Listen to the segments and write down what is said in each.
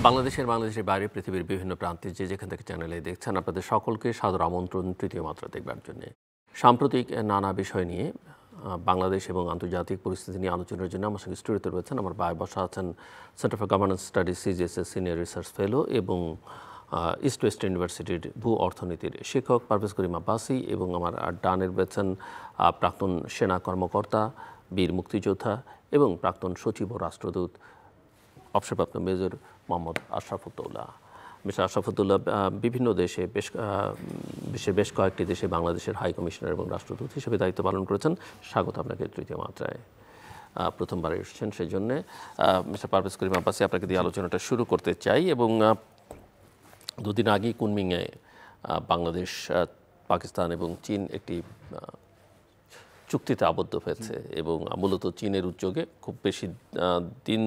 বাংলাদেশের বাইরে পৃথিবীর বিভিন্ন প্রান্তে যেখান থেকে চ্যানেলে দেখছেন আপনাদের সকলকে সাদর আমন্ত্রণ তৃতীয় মাত্রা দেখবার জন্য। সাম্প্রতিক নানা বিষয় নিয়ে বাংলাদেশ এবং আন্তর্জাতিক পরিস্থিতি নিয়ে আলোচনার জন্য আমার সঙ্গে স্টুডিওতে রয়েছেন আমার ভাই বসা আছেন centre for governance studies CGSS senior research fellow এবং ইস্ট ওয়েস্ট ইউনিভার্সিটির ভূ অর্থনীতির শিক্ষক পারভেজ করিম আব্বাসী এবং আমার ডানের রয়েছেন প্রাক্তন সেনা কর্মকর্তা বীর মুক্তিযোদ্ধা এবং প্রাক্তন সচিব ও রাষ্ট্রদূত অবসরপ্রাপ্ত মেজর মোহাম্মদ আশরাফুদ্দৌলা। মিস্টার আশরাফুদ্দৌলা বিভিন্ন দেশে বিশ্বের বেশ কয়েকটি দেশে বাংলাদেশের হাই কমিশনার এবং রাষ্ট্রদূত হিসেবে দায়িত্ব পালন করেছেন। স্বাগত আপনাকে তৃতীয় মাত্রায়। প্রথমবার এসেছেন, সেই জন্যে মিস্টার পারভেজ করিম আব্বাসী আপনাকে দিয়ে আলোচনাটা শুরু করতে চাই। এবং দুদিন আগেই কুনমিংয়ে বাংলাদেশ, পাকিস্তান এবং চীন একটি চুক্তিতে আবদ্ধ হয়েছে এবং মূলত চীনের উদ্যোগে খুব বেশি দিন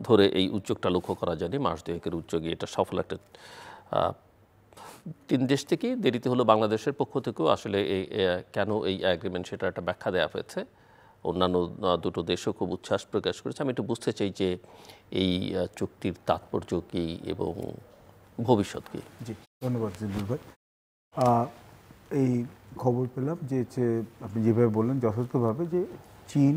ধরে এই উদ্যোগটা লক্ষ্য করা যায়নি, মাস দুয়েকের উদ্যোগে এটা সফল একটা। তিন দেশ থেকেই দেরিতে হলো, বাংলাদেশের পক্ষ থেকেও আসলে কেন এই অ্যাগ্রিমেন্ট সেটা একটা ব্যাখ্যা দেওয়া হয়েছে। অন্যান্য দুটো দেশও খুব উচ্ছ্বাস প্রকাশ করেছে। আমি একটু বুঝতে চাই যে এই চুক্তির তাৎপর্য কী এবং ভবিষ্যৎ কী। জি, ধন্যবাদ জিল্লুর ভাই। এই খবর পেলাম যে আপনি যেভাবে বললেন যথার্থভাবে যে চীন,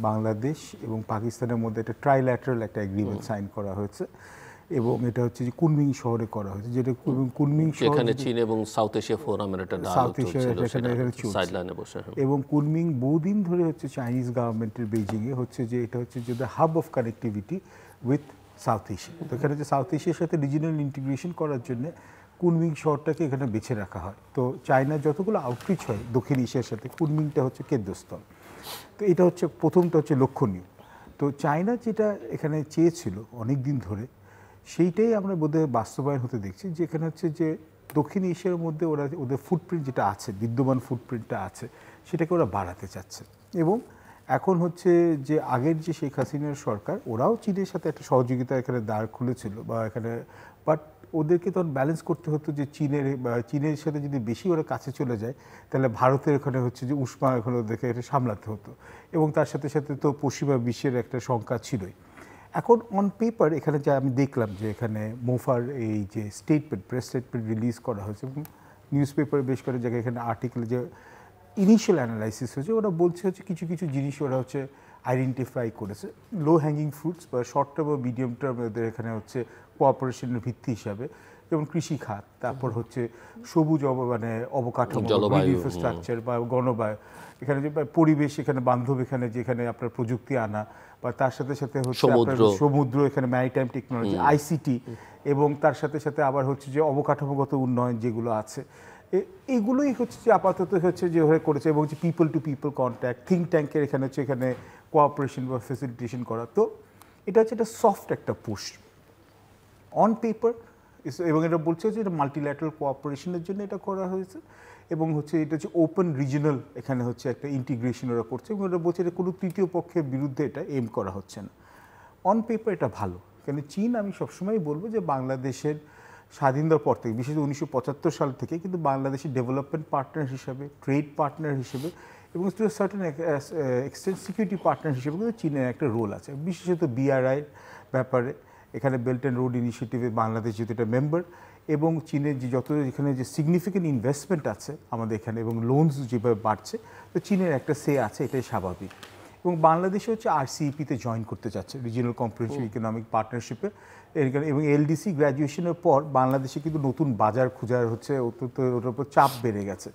বাংলাদেশ এবং পাকিস্তানের মধ্যে একটা ট্রাইল্যাটারাল একটা এগ্রিমেন্ট সাইন করা হয়েছে এবং এটা হচ্ছে যে কুনমিং শহরে করা হয়েছে, যেটা কুনমিং এখানে চীন এবং সাউথ এশিয়া ফোরামের একটা সাউথ এশিয়া সাইডলাইনে বসে এবং কুনমিং বহুদিন ধরে হচ্ছে চাইনিজ গভর্নমেন্টের বেইজিংয়ে হচ্ছে যে এটা হচ্ছে যে the hub of connectivity with south Asia. তো এখানে যে সাউথ এশিয়ার সাথে রিজিনাল ইন্টিগ্রেশন করার জন্য কুনমিং শহরটাকে এখানে বেছে রাখা হয়। তো চায়নার যতগুলো আউটরিচ হয় দক্ষিণ এশিয়ার সাথে কুনমিংটা হচ্ছে কেন্দ্রস্থল। তো এটা হচ্ছে প্রথমটা হচ্ছে লক্ষণীয়। তো চায়না যেটা এখানে চেয়েছিল অনেক দিন ধরে সেইটাই আমরা বোধহয় বাস্তবায়ন হতে দেখছি, যেখানে হচ্ছে যে দক্ষিণ এশিয়ার মধ্যে ওরা ওদের ফুটপ্রিন্ট যেটা আছে, বিদ্যমান ফুটপ্রিন্টটা আছে, সেটাকে ওরা বাড়াতে চাচ্ছে। এবং এখন হচ্ছে যে আগের যে শেখ হাসিনার সরকার, ওরাও চীনের সাথে একটা সহযোগিতা এখানে দাঁড় খুলেছিল বা এখানে, বাট ওদেরকে তখন ব্যালেন্স করতে হতো যে চীনের সাথে যদি বেশি ওরা কাছে চলে যায় তাহলে ভারতের এখানে হচ্ছে যে উষ্মা এখানে ওদেরকে এটা সামলাতে হতো এবং তার সাথে সাথে তো পশ্চিমা বিশ্বের একটা শঙ্কা ছিলই। এখন অন পেপার এখানে যা আমি দেখলাম যে এখানে মোফার এই যে স্টেটমেন্ট, প্রেস স্টেটমেন্ট রিলিজ করা হয়েছে এবং নিউজ পেপারে বেশ কয়েক জায়গায় এখানে আর্টিকেল যে ইনিশিয়াল অ্যানালাইসিস হয়েছে, ওরা বলছে হচ্ছে কিছু কিছু জিনিস ওরা হচ্ছে আইডেন্টিফাই করেছে, লো হ্যাঙ্গিং ফ্রুটস বা শর্ট টার্ম বা মিডিয়াম টার্ম ওদের এখানে হচ্ছে কোঅপারেশনের ভিত্তি হিসাবে, যেমন কৃষি খাত, তারপর হচ্ছে সবুজ অবকাঠামো, ইনফ্রাস্ট্রাকচার বা গণবায়ু, এখানে যে পরিবেশ এখানে বান্ধব, এখানে যেখানে আপনার প্রযুক্তি আনা বা তার সাথে সাথে হচ্ছে সমুদ্র, এখানে ম্যারিটাইম টেকনোলজি, আইসিটি এবং তার সাথে সাথে আবার হচ্ছে যে অবকাঠামোগত উন্নয়ন যেগুলো আছে, এইগুলোই হচ্ছে যে আপাতত হচ্ছে যেভাবে করেছে এবং যে people to people contact, think ট্যাঙ্কের এখানে হচ্ছে এখানে কোঅপারেশন বা ফেসিলিটেশন করা। তো এটা হচ্ছে একটা সফট একটা পুশ অন পেপার এবং এটা বলছে যে এটা মাল্টিল্যাটারাল কোঅপারেশনের জন্য এটা করা হয়েছে এবং হচ্ছে এটা হচ্ছে ওপেন রিজিনাল এখানে হচ্ছে একটা ইন্টিগ্রেশন ওরা করছে এবং এটা বলছে এটা কোনো তৃতীয় পক্ষের বিরুদ্ধে এটা এম করা হচ্ছে না। অন পেপার এটা ভালো, কেন চীন আমি সবসময় বলবো যে বাংলাদেশের স্বাধীনতার পর থেকে, বিশেষ 1975 সাল থেকে কিন্তু বাংলাদেশের ডেভেলপমেন্ট পার্টনার হিসাবে, ট্রেড পার্টনার হিসেবে এবং to certain extent security partner হিসেবে কিন্তু চীনের একটা রোল আছে, বিশেষত বিআরআই ব্যাপারে। এখানে বেল্ট অ্যান্ড রোড ইনিশিয়েটিভে বাংলাদেশ যেহেতু এটা মেম্বার এবং চীনের যে যত এখানে যে সিগনিফিকেন্ট ইনভেস্টমেন্ট আছে আমাদের এখানে এবং লোনস যেভাবে বাড়ছে, তো চীনের একটা সে আছে, এটাই স্বাভাবিক। এবং বাংলাদেশে হচ্ছে RCEP-তে জয়েন করতে চাচ্ছে, রিজিনাল কম্প্রিহেনসিভ ইকোনমিক পার্টনারশিপে, এবং এলডিসি গ্র্যাজুয়েশনের পর বাংলাদেশে কিন্তু নতুন বাজার খোঁজার হচ্ছে ওটার উপর চাপ বেড়ে গেছে।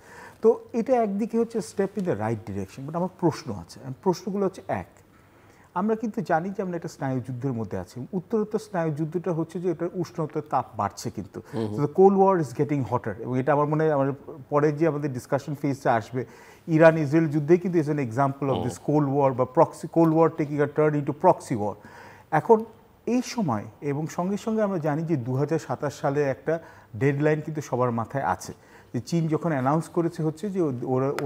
তো এটা একদিকে হচ্ছে step in the right direction, but আমার প্রশ্ন আছে। প্রশ্নগুলো হচ্ছে এক, আমরা কিন্তু জানি যে আমরা একটা স্নায়ুযুদ্ধের মধ্যে আছি, উত্তরোত্তর স্নায়ুযুদ্ধটা হচ্ছে যে এটার উষ্ণতার তাপ বাড়ছে, কিন্তু কোল্ড ওয়ার ইজ গেটিং হটার এবং এটা আমার মনে হয় আমার পরে যে আমাদের ডিসকাশন ফেজে আসবে, ইরান ইসরায়েল যুদ্ধেই কিন্তু is an example of this cold war বা cold war taking a turn into proxy war. এখন এই সময় এবং সঙ্গে সঙ্গে আমরা জানি যে 2027 সালে একটা ডেডলাইন কিন্তু সবার মাথায় আছে, যে চীন যখন অ্যানাউন্স করেছে হচ্ছে যে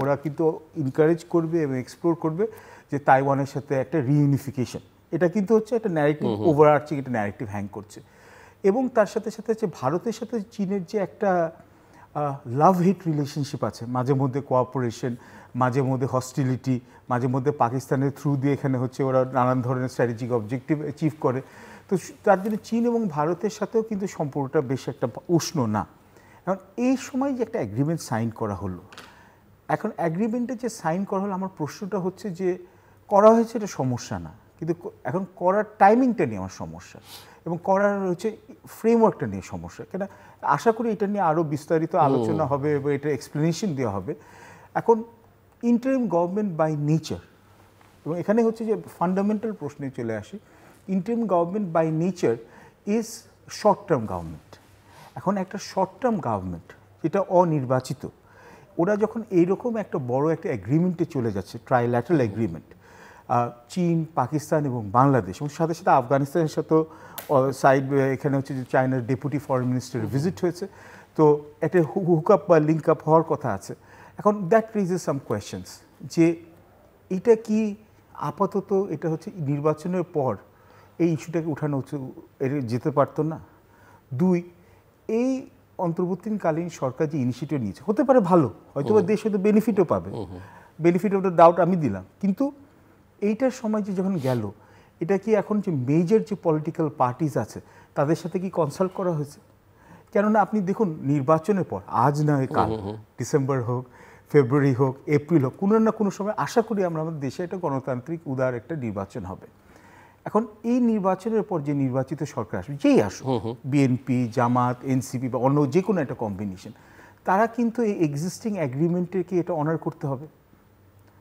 ওরা কিন্তু এনকারেজ করবে এবং এক্সপ্লোর করবে যে তাইওয়ানের সাথে একটা রিইউনিফিকেশন, এটা কিন্তু হচ্ছে একটা ন্যারেটিভ, ওভারআর্চিং একটা ন্যারেটিভ হ্যাং করছে। এবং তার সাথে সাথে হচ্ছে ভারতের সাথে চীনের যে একটা লাভ হেট রিলেশনশিপ আছে, মাঝে মধ্যে কোঅপারেশন, মাঝে মধ্যে হস্টিলিটি, মাঝে মধ্যে পাকিস্তানের থ্রু দিয়ে এখানে হচ্ছে ওরা নানান ধরনের স্ট্র্যাটেজিক অবজেক্টিভ অ্যাচিভ করে। তো তো তার জন্য চীন এবং ভারতের সাথেও কিন্তু সম্পর্কটা বেশ একটা উষ্ণ না। এখন এই সময় যে একটা অ্যাগ্রিমেন্ট সাইন করা হলো, এখন অ্যাগ্রিমেন্টে যে সাইন করা হলো, আমার প্রশ্নটা হচ্ছে যে করা হয়েছে এটা সমস্যা না, কিন্তু এখন করার টাইমিংটা নিয়ে আমার সমস্যা, এবং করার হচ্ছে ফ্রেমওয়ার্কটা নিয়ে সমস্যা। কেন আশা করি এটা নিয়ে আরও বিস্তারিত আলোচনা হবে এবং এটা এক্সপ্লেনেশন দেওয়া হবে। এখন ইন্টারিম গভর্নমেন্ট বাই নেচার, এবং এখানে হচ্ছে যে ফান্ডামেন্টাল প্রশ্নে চলে আসি, interim government by nature is short term government. এখন একটা শর্ট টার্ম গভর্নমেন্ট যেটা অনির্বাচিত, ওরা যখন এইরকম একটা বড় একটা এগ্রিমেন্টে চলে যাচ্ছে, ট্রাইল্যাটারাল এগ্রিমেন্ট, চীন, পাকিস্তান এবং বাংলাদেশ, এবং সাথে সাথে আফগানিস্তানের সাথেও সাইড, এখানে হচ্ছে যে চায়নার ডেপুটি ফরেন মিনিস্টারের ভিজিট হয়েছে, তো একটা হুক আপ বা লিঙ্ক আপ হওয়ার কথা আছে। এখন দ্যাট রেইজেস সাম কোয়েশ্চেন্স যে এটা কি আপাতত এটা হচ্ছে নির্বাচনের পর এই ইস্যুটাকে উঠানো যেতে পারতো না? দুই, এই অন্তর্বর্তীকালীন সরকার যে ইনিশিয়েটিভ নিয়েছে হতে পারে ভালো, হয়তো দেশ হয়তো বেনিফিটও পাবে, বেনিফিট অফ দ্য ডাউট আমি দিলাম, কিন্তু এইটার সময় যে যখন গেল, এটা কি এখন যে মেজর যে পলিটিক্যাল পার্টিজ আছে তাদের সাথে কি কনসাল্ট করা হয়েছে? কেননা আপনি দেখুন নির্বাচনের পর, আজ না হয় কাল, ডিসেম্বর হোক, ফেব্রুয়ারি হোক, এপ্রিল হোক, কোনো না কোনো সময় আশা করি আমরা আমাদের দেশে একটা গণতান্ত্রিক উদার একটা নির্বাচন হবে। এখন এই নির্বাচনের পর যে নির্বাচিত সরকার আসবে, যেই আসুক, বিএনপি, জামাত, এনসিপি বা অন্য যে কোনো একটা কম্বিনেশন, তারা কিন্তু এই এক্সিস্টিং অ্যাগ্রিমেন্টেরকে এটা অনার করতে হবে,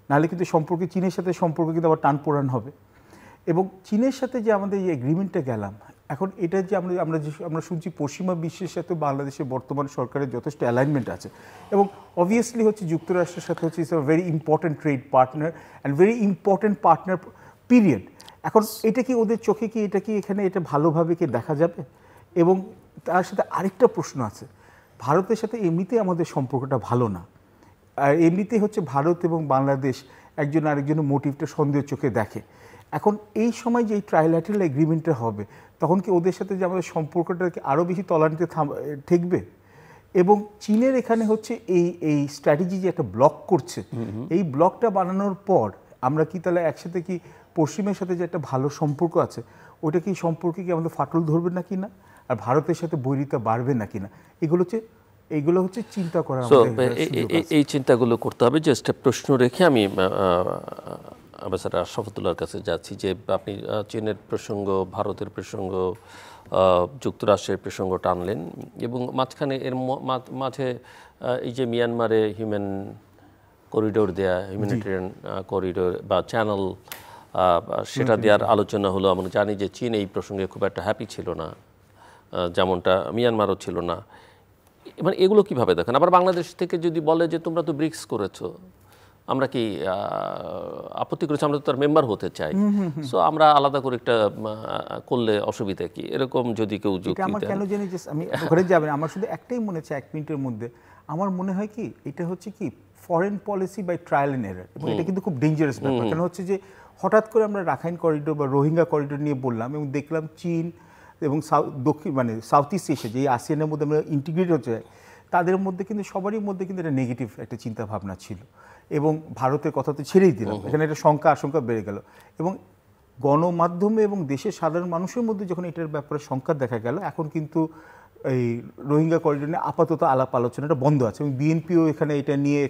নাহলে কিন্তু সম্পর্কে চীনের সাথে সম্পর্ক কিন্তু আবার টান পোড়ান হবে। এবং চীনের সাথে যে আমাদের এই এগ্রিমেন্টটা গেলাম, এখন এটা যে আমরা শুনছি পশ্চিমা বিশ্বের সাথে বাংলাদেশের বর্তমান সরকারের যথেষ্ট অ্যালাইনমেন্ট আছে, এবং অবভিয়াসলি হচ্ছে যুক্তরাষ্ট্রের সাথে হচ্ছে it's a very important trade partner and very important partner period. এখন এটা কি ওদের চোখে কি এটা কি এখানে এটা ভালোভাবে কি দেখা যাবে? এবং তার সাথে আরেকটা প্রশ্ন আছে, ভারতের সাথে এমনিতেই আমাদের সম্পর্কটা ভালো না, আর এমনিতেই হচ্ছে ভারত এবং বাংলাদেশ একজন আরেকজনের মোটিভটা সন্দেহের চোখে দেখে। এখন এই সময় যে এই ট্রাইল্যাটারাল এগ্রিমেন্টটা হবে, তখন কি ওদের সাথে যে আমাদের সম্পর্কটাকে আরও বেশি তলানিতে ঠেকবে? এবং চীনের এখানে হচ্ছে এই স্ট্র্যাটেজি যে একটা ব্লক করছে, এই ব্লকটা বানানোর পর আমরা কি তাহলে একসাথে কি পশ্চিমের সাথে যে একটা ভালো সম্পর্ক আছে, ওইটা কি সম্পর্কে কি আমাদের ফাটল ধরবে নাকি না, আর ভারতের সাথে বৈরিতা বাড়বে নাকি না, এইগুলো হচ্ছে চিন্তা করার। এই চিন্তাগুলো করতে হবে। যে একটা প্রশ্ন রেখে আমি আম্বাসাডর আশরাফুদ্দৌলার কাছে যাচ্ছি, যে আপনি চীনের প্রসঙ্গ, ভারতের প্রসঙ্গ, যুক্তরাষ্ট্রের প্রসঙ্গ টানলেন, এবং মাঝখানে এর মাঝে এই যে মিয়ানমারে হিউম্যান করিডোর দেয়া, হিউম্যানিটেরিয়ান করিডোর বা চ্যানেল, সেটা দেওয়ার আলোচনা হলো। আমরা জানি যে চীন এই প্রসঙ্গে খুব একটা হ্যাপি ছিল না, যেমনটা মিয়ানমারও ছিল না। মানে এগুলো কিভাবে দেখেন? আবার বাংলাদেশ থেকে যদি বলে যে তোমরা তো ব্রিক্স করেছো, আমরা কি আপত্তি করেছি, আমরা তো তার মেম্বার হতে চাই, সো আমরা আলাদা করে একটা করলে অসুবিধা কি, এরকম যদি কেউ যুক্তি দেন। আমার কেন জানি যে আমি ওখানে যাবেন, আমার শুধু একটাই মনে হচ্ছে 1 মিনিটের মধ্যে, আমার মনে হয় কি এটা হচ্ছে কি foreign policy by trial and error, এবং এটা কিন্তু খুব ডেঞ্জারাস ব্যাপার। কেন হচ্ছে যে হঠাৎ করে আমরা রাখাইন করিডোর বা রোহিঙ্গা করিডোর নিয়ে বললাম, এবং দেখলাম চীন এবং সাউথ ইস্ট এশিয়া, যে আসিয়ানের মধ্যে আমরা ইন্টিগ্রেট হচ্ছে, তাদের মধ্যে কিন্তু সবারই মধ্যে কিন্তু একটা নেগেটিভ একটা চিন্তা ভাবনা ছিল, এবং ভারতের কথা তো ছেড়েই দিলাম, এখানে একটা আশঙ্কা বেড়ে গেল। এবং গণমাধ্যমে এবং দেশের সাধারণ মানুষের মধ্যে যখন এটার ব্যাপারে শঙ্কা দেখা গেল, এখন কিন্তু এই রোহিঙ্গা করিডোর নিয়ে আপাতত আলাপ আলোচনাটা বন্ধ আছে, এবং বিএনপিও এটা নিয়ে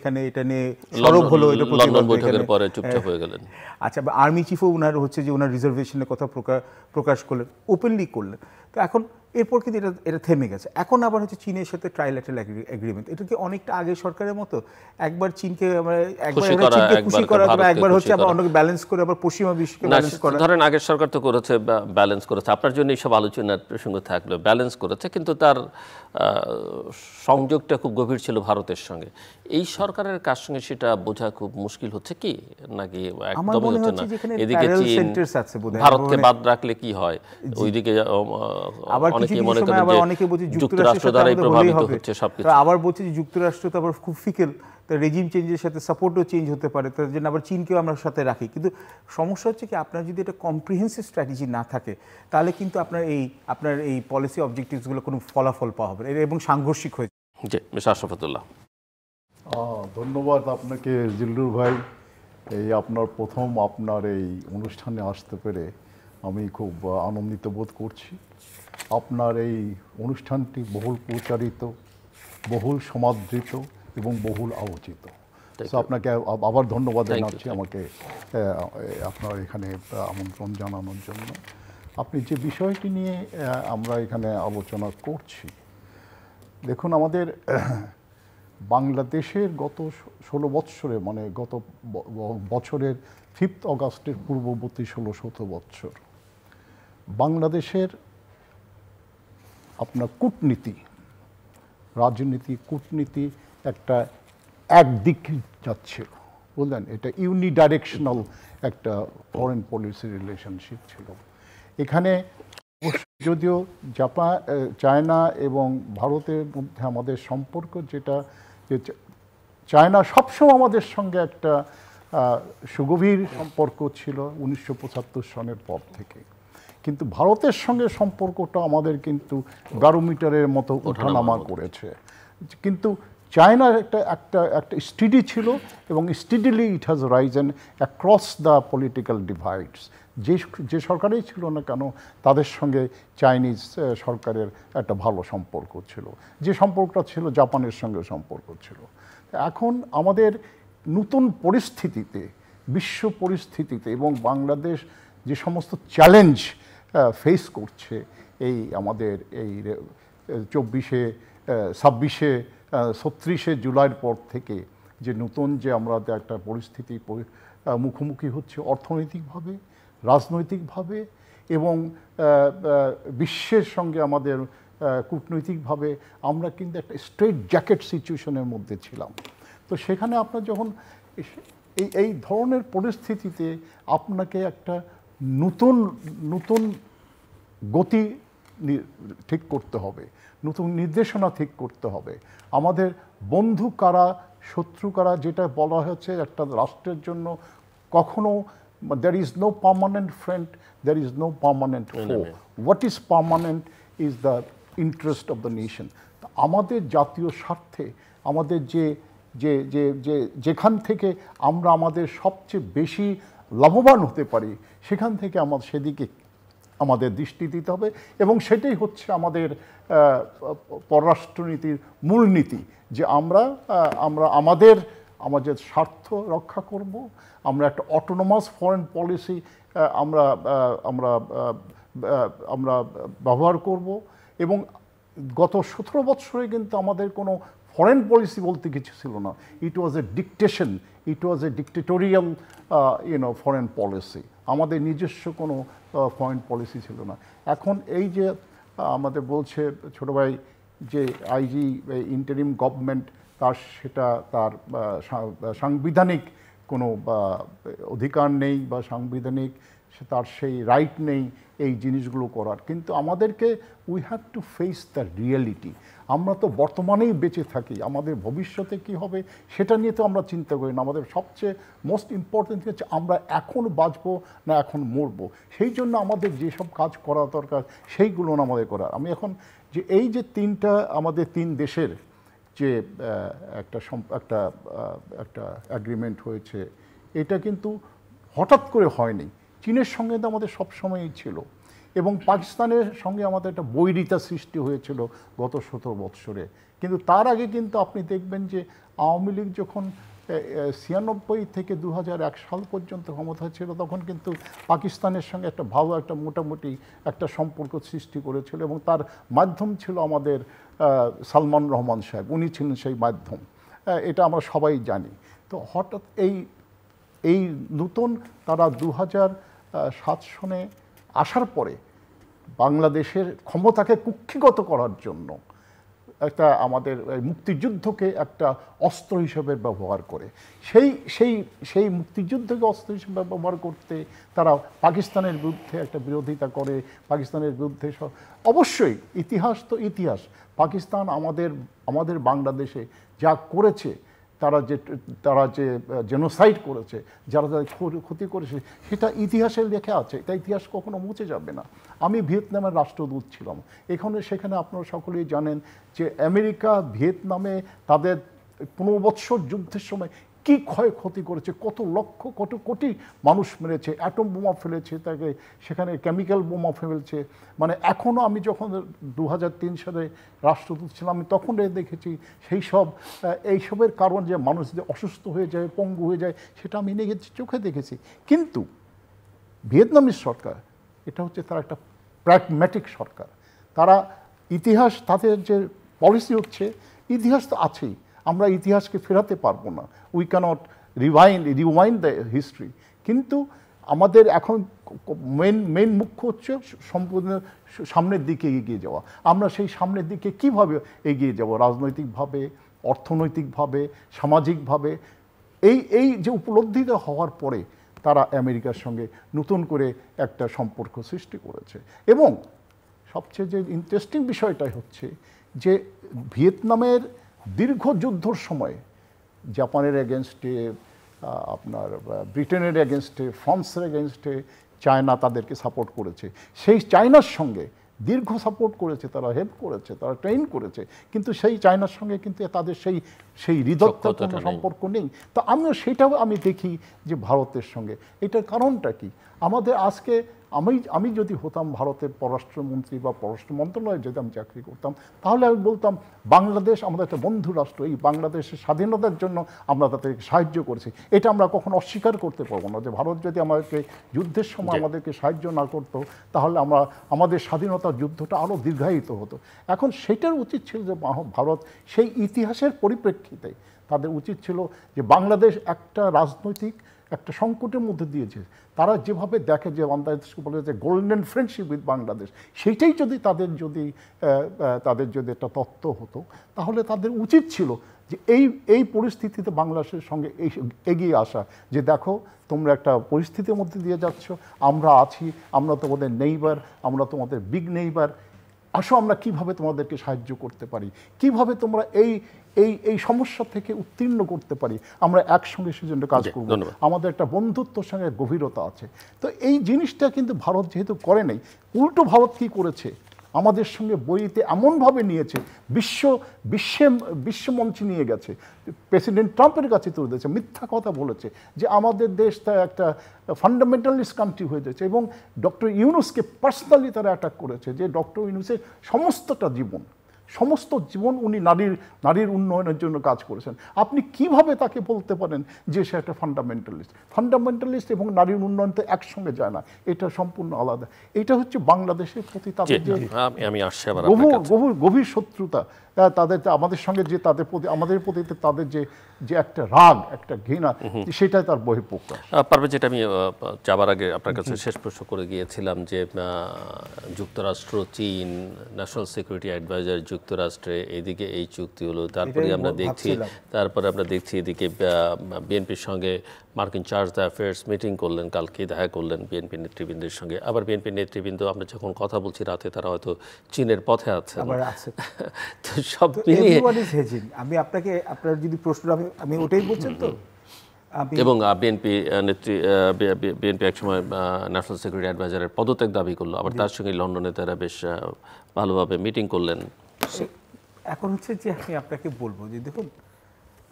সরব হলো, এটা বৈঠকের পরে চুপচাপ হয়ে গেলেন। আচ্ছা, আর্মি চিফও ওনার হচ্ছে যে ওনার রিজার্ভেশনের কথা প্রকাশ করলেন, ওপেনলি করলেন। তো এখন এরপর কিন্তু এটা থেমে গেছে। এখন আবার হচ্ছে চীনের সাথে ট্রাইল্যাটারাল এগ্রিমেন্ট, এটা কি অনেকটা আগের সরকারের মতো একবার চীনকে খুশি করা, একবার হচ্ছে আবার অন্যকে ব্যালেন্স করে, আবার পশ্চিমা বিশ্বকে ব্যালেন্স করা। ধরেন আগের সরকার তো করেছে, ব্যালেন্স করেছে, আপনার জন্য এইসব আলোচনার প্রসঙ্গ থাকলো, ব্যালেন্স করেছে, কিন্তু তার সংযোগটা খুব গভীর ছিল ভারতের সঙ্গে। এই সরকারের কার সঙ্গে সেটা বোঝা খুব মুশকিল হচ্ছে কি, নাকি একদমই হচ্ছে না? এদিকে চীন, ভারতকে বাদ রাখলে কি হয়, ওইদিকে অনেকে মনে করেন যে যুক্তরাষ্ট্র দ্বারাই প্রভাবিত হচ্ছে সবকিছু, আবার বলছে যে যুক্তরাষ্ট্র তো আবার খুব ফিকেল, তার রেজিম চেঞ্জের সাথে সাপোর্টও চেঞ্জ হতে পারে, তার জন্য আবার চীনকেও আমরা সাথে রাখি। কিন্তু সমস্যা হচ্ছে কি, আপনার যদি একটা কম্প্রিহেন্সিভ স্ট্র্যাটেজি না থাকে, তাহলে কিন্তু আপনার এই পলিসি অবজেক্টিভসগুলো কোনো ফলাফল পাওয়া হবে এবং সাংঘর্ষিক হয়ে যায়। জি, মিস্টার আশরাফুদ্দৌলা। ধন্যবাদ আপনাকে জিল্লুর ভাই, আপনার প্রথম আপনার এই অনুষ্ঠানে আসতে পেরে আমি খুব আনন্দিত বোধ করছি। আপনার এই অনুষ্ঠানটি বহুল প্রচারিত, বহুল সমাদৃত এবং বহুল আলোচিত। So আপনাকে আবার ধন্যবাদ জানাচ্ছি আমাকে আপনার এখানে আমন্ত্রণ জানানোর জন্য। আপনি যে বিষয়টি নিয়ে আমরা এখানে আলোচনা করছি, দেখুন আমাদের বাংলাদেশের গত 16 বৎসরে, মানে গত বছরের 5 অগাস্টের পূর্ববর্তী 16-17 বৎসর বাংলাদেশের আপনার কূটনীতি, রাজনীতি, কূটনীতি একটা একদিকে যাচ্ছিল, বুঝলেন? এটা ইউনিডাইরেকশনাল একটা ফরেন পলিসি রিলেশনশিপ ছিল। এখানে যদিও চায়না এবং ভারতের মধ্যে আমাদের সম্পর্ক, যেটা যে চায়না সবসময় আমাদের সঙ্গে একটা সুগভীর সম্পর্ক ছিল 1975 সনের পর থেকে, কিন্তু ভারতের সঙ্গে সম্পর্কটা আমাদের কিন্তু ব্যারোমিটারের মতো ওঠানামা করেছে। কিন্তু চায়নার একটা স্টিডি ছিল এবং steadily it has Ryzen across the political divides. যে সরকারই ছিল না কেন তাদের সঙ্গে চাইনিজ সরকারের একটা ভালো সম্পর্ক ছিল, যে সম্পর্কটা ছিল জাপানের সঙ্গে সম্পর্ক ছিল। এখন আমাদের নতুন পরিস্থিতিতে, বিশ্ব পরিস্থিতিতে এবং বাংলাদেশ যে সমস্ত চ্যালেঞ্জ ফেস করছে, এই আমাদের এই 24-এ 26-এ 36-এ জুলাইয়ের পর থেকে যে নতুন যে আমরা একটা পরিস্থিতি মুখোমুখি হচ্ছে অর্থনৈতিকভাবে, রাজনৈতিকভাবে এবং বিশ্বের সঙ্গে আমাদের কূটনৈতিকভাবে, আমরা কিন্তু একটা স্ট্রেট জ্যাকেট সিচুয়েশনের মধ্যে ছিলাম। তো সেখানে আপনার যখন এই ধরনের পরিস্থিতিতে আপনাকে একটা নতুন গতি ঠিক করতে হবে, নতুন নির্দেশনা ঠিক করতে হবে। আমাদের বন্ধু কারা, শত্রু কারা, যেটা বলা হচ্ছে একটা রাষ্ট্রের জন্য কখনো there is no permanent friend, there is no permanent foe. What is permanent is the interest of the nation. আমাদের জাতীয় স্বার্থে আমাদের যেখান থেকে আমরা আমাদের সবচেয়ে বেশি লাভবান হতে পারি, সেখান থেকে সেদিকে আমাদের দৃষ্টি দিতে হবে এবং সেটাই হচ্ছে আমাদের পররাষ্ট্রনীতির মূলনীতি, যে আমরা আমাদের স্বার্থ রক্ষা করব, আমরা একটা অটোনোমাস ফরেন পলিসি আমরা ব্যবহার করব। এবং গত 17 বৎসরে কিন্তু আমাদের কোনো ফরেন পলিসি বলতে কিছু ছিল না। ইট ওয়াজ এ ডিকটেশন, ইট ওয়াজ এ ডিকটেটোরিয়াল ফরেন পলিসি। আমাদের নিজস্ব কোনো ফরেন পলিসি ছিল না। এখন এই যে আমাদের বলছে ছোট ভাই যে আইজি ইন্টারিম গভর্নমেন্ট, তার সাংবিধানিক কোনো অধিকার নেই বা সাংবিধানিক তার সেই রাইট নেই এই জিনিসগুলো করার, কিন্তু আমাদেরকে we have to face the reality. আমরা তো বর্তমানেই বেঁচে থাকি, আমাদের ভবিষ্যতে কি হবে সেটা নিয়ে তো আমরা চিন্তা করি না। আমাদের সবচেয়ে মোস্ট ইম্পর্টেন্ট হচ্ছে আমরা এখন বাঁচবো না এখন মরবো। সেই জন্য আমাদের যেসব কাজ করা দরকার সেইগুলো আমাদের করা। আমি এখন যে এই যে আমাদের 3 দেশের যে একটা অ্যাগ্রিমেন্ট হয়েছে, এটা কিন্তু হঠাৎ করে হয়নি। চীনের সঙ্গে তো আমাদের সবসময়ই ছিল এবং পাকিস্তানের সঙ্গে আমাদের একটা বৈরিতা সৃষ্টি হয়েছিল গত 17 বৎসরে। কিন্তু তার আগে কিন্তু আপনি দেখবেন যে আওয়ামী লীগ যখন 96 থেকে 2001 সাল পর্যন্ত ক্ষমতা ছিল, তখন কিন্তু পাকিস্তানের সঙ্গে একটা ভালো একটা মোটামুটি একটা সম্পর্ক সৃষ্টি করেছিল এবং তার মাধ্যম ছিল আমাদের সালমান রহমান সাহেব, উনি ছিলেন সেই মাধ্যম। এটা আমরা সবাই জানি। তো হঠাৎ এই নতুন তারা 2007 সনে আসার পরে বাংলাদেশের ক্ষমতাকে কুক্ষিগত করার জন্য একটা আমাদের মুক্তিযুদ্ধকে একটা অস্ত্র হিসেবে ব্যবহার করে, সেই মুক্তিযুদ্ধকে অস্ত্র হিসেবে ব্যবহার করতে তারা পাকিস্তানের বিরুদ্ধে একটা বিরোধিতা করে। পাকিস্তানের বিরুদ্ধে অবশ্যই ইতিহাস তো ইতিহাস, পাকিস্তান আমাদের বাংলাদেশে যা করেছে, তারা যে জেনোসাইড করেছে, যারা ক্ষতি করেছে, সেটা ইতিহাসে লেখা আছে, এটা ইতিহাস কখনো মুছে যাবে না। আমি ভিয়েতনামের রাষ্ট্রদূত ছিলাম, সেখানে আপনারা সকলেই জানেন যে আমেরিকা ভিয়েতনামে তাদের 15 বৎসর যুদ্ধের সময় কি ক্ষয়ক্ষতি করেছে, কত লক্ষ কত কোটি মানুষ মেরেছে, অ্যাটম বোমা ফেলেছে, তাকে সেখানে কেমিক্যাল বোমা ফেলেছে। মানে এখনও আমি যখন 2003 সালে রাষ্ট্রদূত ছিলাম আমি তখন দেখেছি সেই সব এইসবের কারণ যে মানুষ যে অসুস্থ হয়ে যায়, পঙ্গু হয়ে যায়, সেটা আমি নিজের চোখে দেখেছি। কিন্তু ভিয়েতনামের সরকার এটা হচ্ছে তার একটা প্র্যাগম্যাটিক সরকার। তারা ইতিহাস, তাদের যে পলিসি হচ্ছে, ইতিহাস তো আছেই, আমরা ইতিহাসকে ফেরাতে পারবো না, we can't rewind the history. কিন্তু আমাদের এখন মেন মুখ্য হচ্ছে সম্পূর্ণ সামনের দিকে এগিয়ে যাওয়া। আমরা সেই সামনের দিকে কিভাবে এগিয়ে যাব, রাজনৈতিকভাবে, অর্থনৈতিকভাবে, সামাজিকভাবে। এই যে উপলব্ধিটা হওয়ার পরে তারা আমেরিকার সঙ্গে নতুন করে একটা সম্পর্ক সৃষ্টি করেছে। এবং সবচেয়ে যে ইন্টারেস্টিং বিষয়টাই হচ্ছে যে ভিয়েতনামের দীর্ঘ যুদ্ধর সময় জাপানের এগেনস্টে, আপনার ব্রিটেনের এগেনস্টে, ফ্রান্সের এগেনস্টে চায়না তাদেরকে সাপোর্ট করেছে। সেই চায়নার সঙ্গে দীর্ঘ সাপোর্ট করেছে, তারা হেল্প করেছে, তারা ট্রেন করেছে, কিন্তু সেই চায়নার সঙ্গে কিন্তু তাদের সেই হৃদয়তার কোনো সম্পর্ক নেই। তো আমিও সেটাও আমি দেখি যে ভারতের সঙ্গে। এটার কারণটা কি? আমাদের আজকে আমি যদি হতাম ভারতের পররাষ্ট্রমন্ত্রী বা পররাষ্ট্র মন্ত্রণালয়ে যদি আমি চাকরি করতাম, তাহলে আমি বলতাম বাংলাদেশ আমাদের একটা বন্ধু রাষ্ট্র, এই বাংলাদেশের স্বাধীনতার জন্য আমরা তাদেরকে সাহায্য করেছি। এটা আমরা কখনো অস্বীকার করতে পারবো না যে ভারত যদি আমাদেরকে যুদ্ধের সময় আমাদেরকে সাহায্য না করতো, তাহলে আমাদের স্বাধীনতার যুদ্ধটা আরও দীর্ঘায়িত হতো। এখন সেটার উচিত ছিল যে ভারত সেই ইতিহাসের পরিপ্রেক্ষিতে তাদের উচিত ছিল যে বাংলাদেশ একটা রাজনৈতিক একটা সংকটের মধ্যে দিয়েছে, তারা যেভাবে দেখে যে বাংলাদেশকে বলে যে গোল্ডেন ফ্রেন্ডশিপ উইথ বাংলাদেশ, সেইটাই যদি তাদের যদি একটা তত্ত্ব হতো, তাহলে তাদের উচিত ছিল যে এই পরিস্থিতিতে বাংলাদেশের সঙ্গে এগিয়ে আসা, যে দেখো তোমরা একটা পরিস্থিতির মধ্যে দিয়ে যাচ্ছ, আমরা আছি, আমরা তোমাদের নেইবার, আমরা তোমাদের বিগ নেইবার, আসো আমরা কিভাবে তোমাদেরকে সাহায্য করতে পারি, কিভাবে তোমরা এই সমস্যা থেকে উত্তীর্ণ করতে পারি, আমরা একসঙ্গে সেজন্য কাজ করব। আমাদের একটা বন্ধুত্বর সঙ্গে গভীরতা আছে। তো এই জিনিসটা কিন্তু ভারত যেহেতু করে নাই, উল্টো ভারত কি করেছে, আমাদের সঙ্গে বইতে এমনভাবে নিয়েছে, বিশ্বমঞ্চে নিয়ে গেছে, প্রেসিডেন্ট ট্রাম্পের কাছে তুলে দিয়েছে, মিথ্যা কথা বলেছে যে আমাদের দেশটা একটা ফান্ডামেন্টালিস্ট কান্ট্রি হয়ে যাচ্ছে। এবং ডক্টর ইউনূসকে পার্সোনালি তারা অ্যাটাক করেছে, যে ডক্টর ইউনূসের সমস্ত জীবন উনি নারীর উন্নয়নের জন্য কাজ করেছেন। আপনি কিভাবে তাকে বলতে পারেন যে সে একটা ফান্ডামেন্টালিস্ট এবং নারীর উন্নয়ন তো একসঙ্গে যায় না, এটা সম্পূর্ণ আলাদা। এটা হচ্ছে বাংলাদেশের প্রতি তাদের যে গভীর শত্রুতা, তাদের আমাদের সঙ্গে যে আমাদের প্রতি তাদের যে একটা রাগ, একটা ঘৃণা, সেটাই তার বহিঃপ্রকাশ। পারবে, যেটা আমি যাবার আগে আপনার কাছে শেষ প্রশ্ন করে গিয়েছিলাম যে যুক্তরাষ্ট্র, চীন, ন্যাশনাল সিকিউরিটি অ্যাডভাইজার যুক্তরাষ্ট্রে, এদিকে এই চুক্তি হলো, তারপরে আমরা দেখছি এদিকে বিএনপির সঙ্গে মার্কিন চার্জ দ্য অ্যাফেয়ার্স মিটিং করলেন, কালকে দেখা করলেন বিএনপি নেতৃবৃন্দের সঙ্গে। আবার বিএনপি নেতৃবৃন্দ, আমরা যখন কথা বলছি রাতে, তারা হয়তো চীনের পথে আছে। তো সব মিলিয়ে আমি আপনার যদি প্রশ্ন আমি ওটাই বলছেন তো। এবং বিএনপি একসময় ন্যাশনাল সিকিউরিটি অ্যাডভাইজারের পদত্যাগ দাবি করলো, আবার তার সঙ্গে লন্ডনে তারা বেশ ভালোভাবে মিটিং করলেন। এখন হচ্ছে যে আমি আপনাকে বলবো যে দেখুন,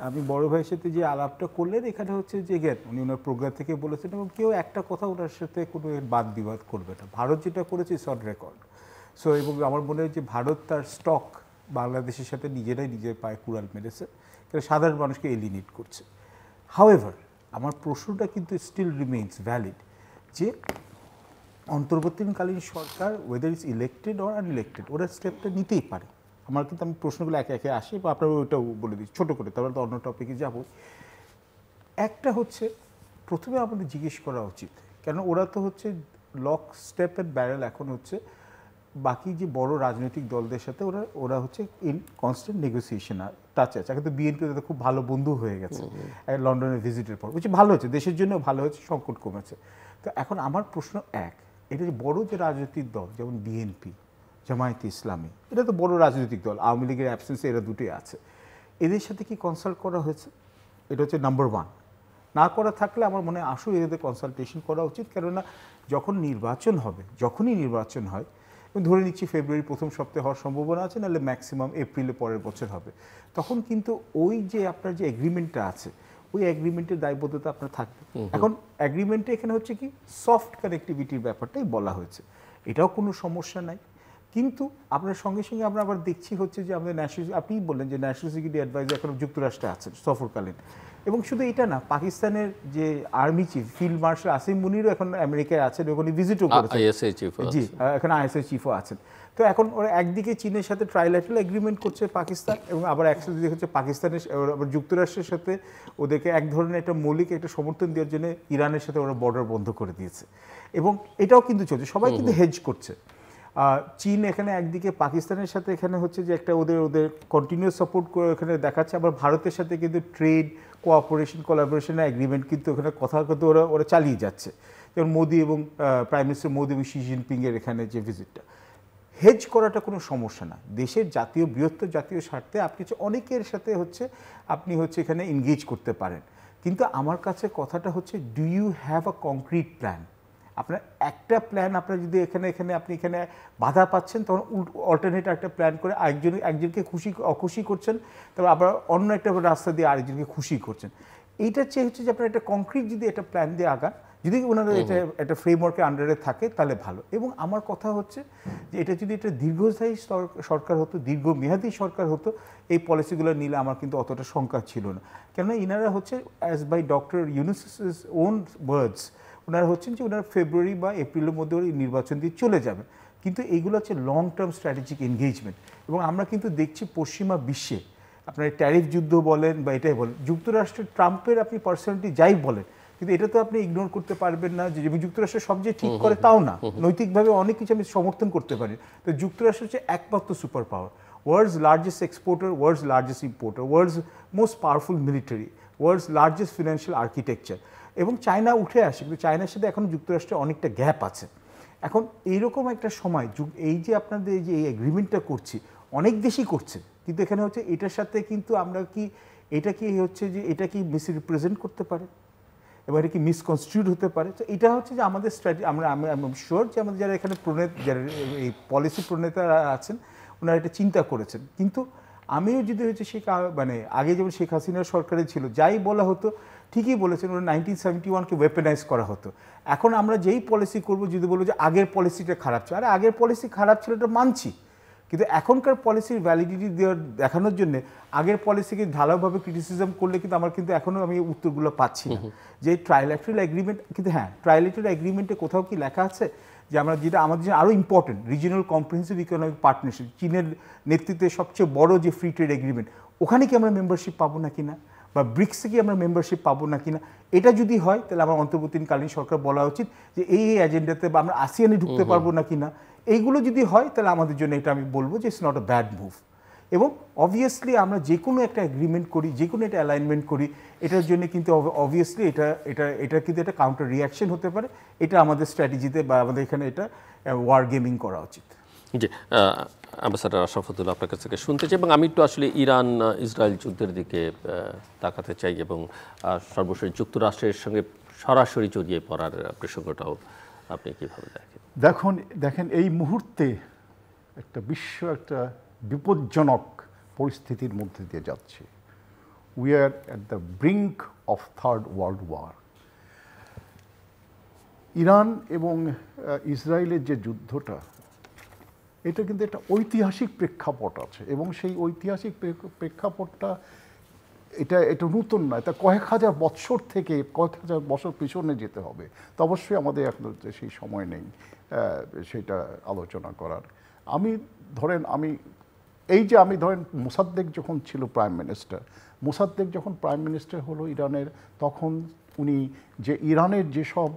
আমি বড় ভাইয়ের সাথে যে আলাপটা করলেন, এখানে হচ্ছে যে উনি ওনার প্রোগ্রাম থেকে বলেছেন, এবং কেউ একটা কথা ওনার সাথে কোনো বাদ বিবাদ করবে না। ভারত যেটা করেছে ইটস অন রেকর্ড। সো এবং আমার মনে হয় যে ভারত তার স্টক বাংলাদেশের সাথে নিজের পায়ে কুড়াল মেরেছে, কারণ সাধারণ মানুষকে এলিনেট করছে। হাউএভার, আমার প্রশ্নটা কিন্তু স্টিল রিমেইনস ভ্যালিড, যে অন্তর্বর্তীকালীন সরকার whether is elected or unelected, ওরা স্টেপটা নিতেই পারে। আমি প্রশ্নগুলো একে একে আসি, বা আপনারা ওইটাও বলে দিচ্ছি ছোটো করে, তারপরে তো অন্য টপিকে যাব। একটা হচ্ছে, প্রথমে আমাদের জিজ্ঞেস করা উচিত, কেন ওরা তো হচ্ছে লক স্টেপ অ্যান্ড ব্যারেল এখন হচ্ছে বাকি যে বড় রাজনৈতিক দলদের সাথে ওরা হচ্ছে ইন কনস্ট্যান্ট নেগোসিয়েশন টাচ আছে। এখন তো বিএনপি তো খুব ভালো বন্ধু হয়ে গেছে লন্ডনের ভিজিটের পর, হচ্ছে ভালো হয়েছে, দেশের জন্য ভালো হয়েছে, সংকট কমেছে। তো এখন আমার প্রশ্ন এটা যে বড় যে রাজনৈতিক দল যেমন বিএনপি, জামায়াতে ইসলামী, এটা তো বড় রাজনৈতিক দল, আওয়ামী লীগের অ্যাবসেন্সে এরা দুটোই আছে, এদের সাথে কি কনসাল্ট করা হয়েছে? এটা হচ্ছে নাম্বার ওয়ান। না করা থাকলে আমার মনে হয় এদের কনসালটেশন করা উচিত, কেননা যখনই নির্বাচন হয়, ধরে নিচ্ছি ফেব্রুয়ারি প্রথম সপ্তাহে হওয়ার সম্ভাবনা আছে, নাহলে ম্যাক্সিমাম এপ্রিলে পরের বছর হবে, তখন কিন্তু ওই যে আপনার যে এগ্রিমেন্টটা আছে ওই অ্যাগ্রিমেন্টের দায়বদ্ধতা আপনার থাকবে। এখন অ্যাগ্রিমেন্টে এখানে হচ্ছে কি সফট কানেক্টিভিটির ব্যাপারটাই বলা হয়েছে, এটাও কোনো সমস্যা নাই। কিন্তু আপনার সঙ্গে সঙ্গে আমরা আবার দেখছি হচ্ছে যে আমাদের ন্যাশনাল, আপনিই বললেন যে ন্যাশনাল সিকিউরিটি অ্যাডভাইজার এখন যুক্তরাষ্ট্রে আছেন সফরকালীন, এবং শুধু এটা না, পাকিস্তানের যে army chief field marshal Asim মুনিরও এখন আমেরিকায় আছেন, ওখানে ভিজিটও করেছেন। জি, এখন আইএসআই চিফও আছেন। তো এখন ওরা একদিকে চীনের সাথে ট্রাইল্যাটারাল এগ্রিমেন্ট করছে পাকিস্তান, এবং আবার একসাথে হচ্ছে পাকিস্তানের আবার যুক্তরাষ্ট্রের সাথে ওদেরকে এক ধরনের একটা মৌলিক একটা সমর্থন দেওয়ার জন্য ইরানের সাথে ওরা বর্ডার বন্ধ করে দিয়েছে, এবং এটাও কিন্তু চলছে, সবাই কিন্তু হেজ করছে। চীন এখানে একদিকে পাকিস্তানের সাথে এখানে হচ্ছে যে একটা ওদের কন্টিনিউয়াস সাপোর্ট করে এখানে দেখাচ্ছে, আবার ভারতের সাথে কিন্তু ট্রেড কোঅপারেশন কোলাবোরেশনের এগ্রিমেন্ট কিন্তু ওখানে কথা কিন্তু ওরা চালিয়ে যাচ্ছে। যেমন মোদি এবং প্রাইম মিনিস্টার মোদি এবং শি জিনপিংয়ের এখানে যে ভিজিটটা, হেজ করাটা কোনো সমস্যা না, দেশের জাতীয় বৃহত্তর জাতীয় স্বার্থে আপনি অনেকের সাথে হচ্ছে আপনি হচ্ছে এখানে এনগেজ করতে পারেন। কিন্তু আমার কাছে কথাটা হচ্ছে, do you have a concrete plan? আপনার একটা প্ল্যান, আপনার যদি এখানে আপনি এখানে বাধা পাচ্ছেন, তখন অল্টারনেট একটা প্ল্যান করে একজনকে অখুশি করছেন, তারপর আবার অন্য একটা রাস্তা দিয়ে আরেকজনকে খুশি করছেন। এইটার চেয়ে হচ্ছে যে আপনার একটা কংক্রিট যদি একটা প্ল্যান দিয়ে আগান, যদি ওনারা এটা একটা ফ্রেমওয়ার্কের আন্ডারে থাকে তাহলে ভালো। এবং আমার কথা হচ্ছে যে এটা যদি একটা দীর্ঘস্থায়ী সরকার হতো, দীর্ঘমেয়াদী সরকার হতো, এই পলিসিগুলো নিলে আমার কিন্তু অতটা শঙ্কা ছিল না। কেননা ইনারা হচ্ছে as by doctor Yunus's own words, ওনারা হচ্ছেন যে ওনারা ফেব্রুয়ারি বা এপ্রিলের মধ্যে ওই নির্বাচন দিয়ে চলে যাবেন। কিন্তু এইগুলো হচ্ছে লং টার্ম স্ট্র্যাটেজিক এনগেজমেন্ট। এবং আমরা কিন্তু দেখছি পশ্চিমা বিশ্বে, আপনার ট্যারিফ যুদ্ধ বলেন বা এটাই বলেন, যুক্তরাষ্ট্রের ট্রাম্পের আপনি পার্সোনালিটি যাই বলেন, কিন্তু এটা তো আপনি ইগনোর করতে পারবেন না যে যুক্তরাষ্ট্র সব যে ঠিক করে তাও না, নৈতিকভাবে অনেক কিছু আমি সমর্থন করতে পারি। তো যুক্তরাষ্ট্র হচ্ছে একমাত্র super power, world's largest exporter, world's largest importer, world's most powerful military, world's largest financial architecture. এবং চায়না উঠে আসে, কিন্তু চায়নার সাথে এখন যুক্তরাষ্ট্রের অনেকটা গ্যাপ আছে। এখন এইরকম একটা সময় এই যে আপনাদের যে এই এগ্রিমেন্টটা করছি, অনেক দেশই করছে, কিন্তু এখানে হচ্ছে এটার সাথে কিন্তু আমরা কি এটা কি হচ্ছে যে এটা কি মিসরিপ্রেজেন্ট করতে পারে, এবার কি মিসকনস্টিটিউট হতে পারে। তো এটা হচ্ছে যে আমাদের স্ট্র্যাটেজি, আমরা শিওর যে আমাদের যারা এখানে যারা এই পলিসি প্রণেতারা আছেন, ওনারা এটা চিন্তা করেছেন। কিন্তু আমিও যদি হচ্ছে মানে আগে যেমন শেখ হাসিনার সরকারে ছিল, যাই বলা হতো ঠিকই বলেছেন, ওরা 1971-কে ওয়েপেনাইজ করা হতো। এখন আমরা যেই পলিসি করব, যদি বলবো যে আগের পলিসিটা খারাপ ছিল, আরে আগের পলিসি খারাপ ছিল এটা মানছি, কিন্তু এখনকার পলিসির ভ্যালিডিটি দেখানোর জন্য আগের পলিসিকে ঢালাওভাবে ক্রিটিসিজম করলে কিন্তু আমার কিন্তু এখনও আমি উত্তরগুলো পাচ্ছি না। যে ট্রাইল্যাটারাল এগ্রিমেন্ট, কিন্তু হ্যাঁ, ট্রাইল্যাটারাল এগ্রিমেন্টে কোথাও কি লেখা আছে যে আমরা যেটা আমাদের জন্য আরও important, regional comprehensive economic partnership, চীনের নেতৃত্বে সবচেয়ে বড় যে ফ্রি ট্রেড এগ্রিমেন্ট, ওখানে কি আমরা মেম্বারশিপ পাবো না কিনা, বা ব্রিক্সে কি আমরা মেম্বারশিপ পাবো না কিনা? এটা যদি হয় তাহলে আমার অন্তর্বর্তীকালীন সরকার বলা উচিত যে এই এজেন্ডাতে বা আমরা আসিয়ানে ঢুকতে পারবো না কিনা। এইগুলো যদি হয় তাহলে আমাদের জন্য এটা আমি বলবো যে it's not a bad move. এবং অবভিয়াসলি আমরা যে কোনো একটা এগ্রিমেন্ট করি, যে কোনো একটা অ্যালাইনমেন্ট করি, এটার জন্য কিন্তু অবভিয়াসলি এটা কিন্তু একটা কাউন্টার রিয়াকশন হতে পারে। এটা আমাদের স্ট্র্যাটেজিতে বা আমাদের এখানে এটা ওয়ার গেমিং করা উচিত। জি, অ্যাম্বাসাডার আশরাফুদ্দৌলা আপনার কাছ থেকে শুনতে চাই, এবং আমি একটু আসলে ইরান ইসরায়েল যুদ্ধের দিকে তাকাতে চাই, এবং সর্বশেষ যুক্তরাষ্ট্রের সঙ্গে সরাসরি জড়িয়ে পড়ার প্রসঙ্গটাও আপনি কীভাবে দেখেন? দেখেন এই মুহূর্তে বিশ্ব একটা বিপজ্জনক পরিস্থিতির মধ্যে দিয়ে যাচ্ছে। We are at the brink of third world war. Iran এবং ইসরায়েলের যে যুদ্ধটা, এটা কিন্তু একটা ঐতিহাসিক প্রেক্ষাপট আছে, এবং সেই ঐতিহাসিক প্রেক্ষাপটটা এটা নতুন না, এটা কয়েক হাজার বছর পিছনে যেতে হবে। তো অবশ্যই আমাদের এখন সেই সময় নেই সেটা আলোচনা করার। আমি ধরেন মোসাদ্দেক যখন ছিল প্রাইম মিনিস্টার, মোসাদ্দেক যখন প্রাইম মিনিস্টার হলো ইরানের, তখন উনি যে ইরানের যেসব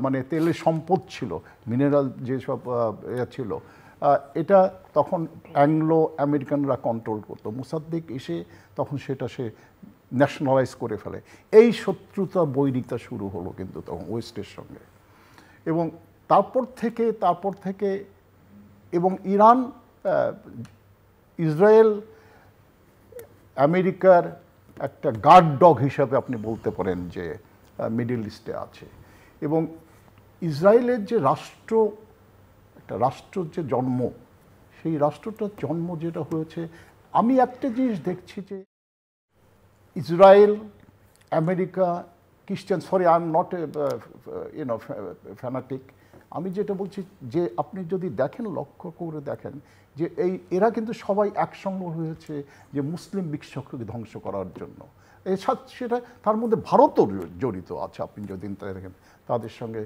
মানে তেলের সম্পদ ছিল, মিনারেল যেসব ছিল, এটা তখন অ্যাংলো আমেরিকানরা কন্ট্রোল করতো। মোসাদ্দেক এসে তখন সেটা সে ন্যাশনালাইজ করে ফেলে। এই শত্রুতা বৈরিতা শুরু হলো কিন্তু তখন ওয়েস্টের সঙ্গে, এবং তারপর থেকে এবং ইরান, ইসরায়েল আমেরিকার একটা গার্ড ডগ হিসাবে আপনি বলতে পারেন যে মিডল ইস্টে আছে। এবং ইসরায়েলের যে রাষ্ট্র যে জন্ম, সেই রাষ্ট্রটার জন্ম যেটা হয়েছে, আমি একটা জিনিস দেখছি যে ইসরায়েল আমেরিকা খ্রিস্টান, sorry I am not fanatic, আমি যেটা বলছি যে আপনি যদি দেখেন, লক্ষ্য করে দেখেন যে এরা কিন্তু সবাই একসঙ্গে হয়েছে যে মুসলিম বিশ্বকে ধ্বংস করার জন্য। সেটা তার মধ্যে ভারতও জড়িত আছে। আপনি যদি দেখেন তাদের সঙ্গে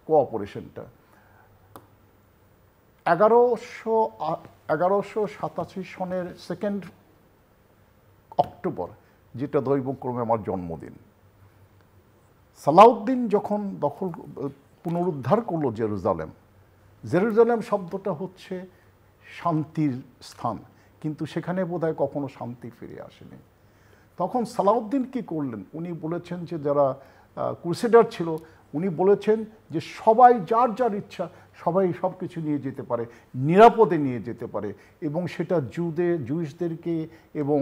কোঅপারেশনটা 1187 সনের 2 অক্টোবর, যেটা দৈবক্রমে আমার জন্মদিন, সালাউদ্দিন যখন পুনরুদ্ধার করলো জেরুজালেম, জেরুজালেম শব্দটা হচ্ছে শান্তির স্থান, কিন্তু সেখানে বোধহয় কখনো শান্তি ফিরে আসেনি। তখন সালাউদ্দিন কি করলেন, উনি বলেছেন যে যারা ক্রুসেডার ছিল, উনি বলেছেন যে সবাই যার যার ইচ্ছা সবাই সব কিছু নিয়ে যেতে পারে, নিরাপদে নিয়ে যেতে পারে, এবং সেটা জুইশদেরকে এবং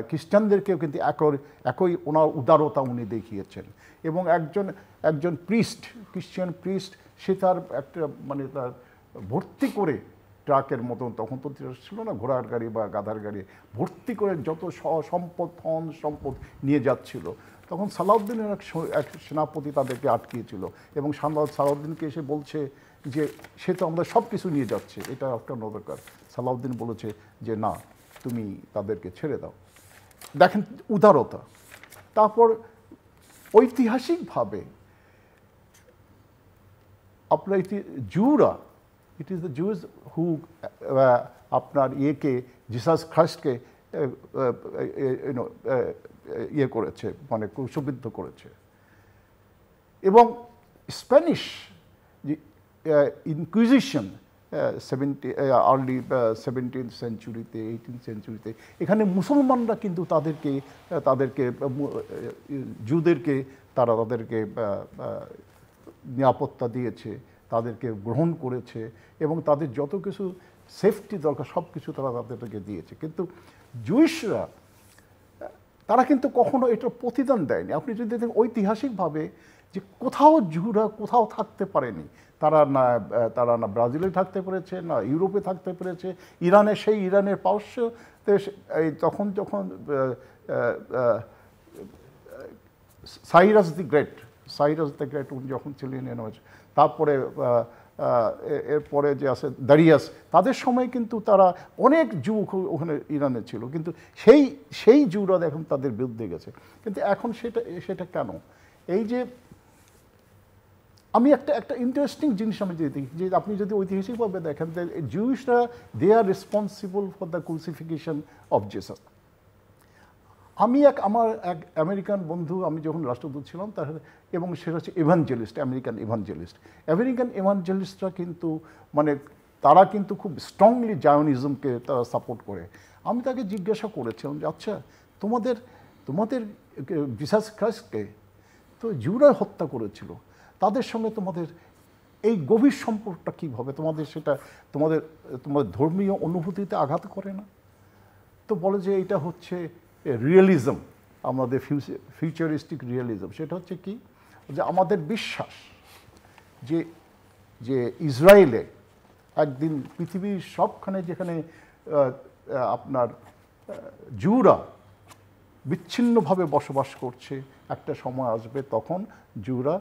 খ্রিস্টানদেরকেও কিন্তু একই ওনার উদারতা উনি দেখিয়েছেন। এবং একজন প্রিস্ট, খ্রিস্টান প্রিস্ট, সে তার একটা মানে তার ভর্তি করে ট্রাকের মতন, তখন তো ছিল না ঘোড়ার গাড়ি বা গাধার গাড়ি, ভর্তি করে যত সম্পদ নিয়ে যাচ্ছিল। তখন সালাউদ্দিনের এক সেনাপতি তাদেরকে আটকিয়েছিল এবং সালাউদ্দিনকে এসে বলছে যে সে তো আমরা সব কিছু নিয়ে যাচ্ছে, এটা আপনার দরকার। সালাউদ্দিন বলেছে যে না, তুমি তাদেরকে ছেড়ে দাও। দেখেন উদারতা। তারপর ঐতিহাসিকভাবে আপনার জুরা, ইট ইজ দ্য জুজ হু আপনার জিসাস খ্রাইস্টকে ইয়ে করেছে, মানে ক্রুশবিদ্ধ করেছে। এবং Spanish inquisition early 17th সেঞ্চুরিতে, 18th সেঞ্চুরিতে, এখানে মুসলমানরা কিন্তু তাদেরকে জুদেরকে তাদেরকে নিরাপত্তা দিয়েছে, তাদেরকে গ্রহণ করেছে এবং তাদের যত কিছু সেফটি দরকার সব কিছু তারা তাদেরকে দিয়েছে। কিন্তু জুইশরা তারা কিন্তু কখনো এটার প্রতিদান দেয়নি। আপনি যদি দেখেন ঐতিহাসিকভাবে যে কোথাও জুরা কোথাও থাকতে পারেনি, তারা না ব্রাজিলে থাকতে পেরেছে, না ইউরোপে থাকতে পেরেছে। ইরানের পারস্যতে তখন যখন সাইরাস দ্য গ্রেট উনি যখন ছিলেন, তারপরে এরপরে যে আছে দারিয়াস, তাদের সময় কিন্তু তারা অনেক জু ওখানে ইরানে ছিল, কিন্তু সেই জুরা এখন তাদের বিরুদ্ধে গেছে। কিন্তু এখন সেটা কেন? এই যে আমি একটা ইন্টারেস্টিং জিনিস আমি দেখি যে আপনি যদি ঐতিহাসিকভাবে দেখেন, জুইশরা they are responsible for the crucifixion of Jesus. আমার এক আমেরিকান বন্ধু, আমি যখন রাষ্ট্রদূত ছিলাম এবং সেটা হচ্ছে আমেরিকান ইভাঞ্জেলিস্টরা কিন্তু মানে তারা কিন্তু খুব স্ট্রংলি জায়নিজমকে তারা সাপোর্ট করে। আমি তাকে জিজ্ঞাসা করেছিলাম যে আচ্ছা, তোমাদের জিসাস খ্রাইস্টকে তো জুরা হত্যা করেছিল, তাদের সঙ্গে তোমাদের এই গভীর সম্পর্কটা কীভাবে? তোমাদের ধর্মীয় অনুভূতিতে আঘাত করে না? তো বলে যে এটা হচ্ছে রিয়েলিজম, আমাদের ফিউচারিস্টিক রিয়েলিজম। সেটা হচ্ছে কি, যে আমাদের বিশ্বাস যে ইসরায়েলে একদিন পৃথিবীর সবখানে যেখানে আপনার জুরা বিচ্ছিন্নভাবে বসবাস করছে, একটা সময় আসবে তখন জুরা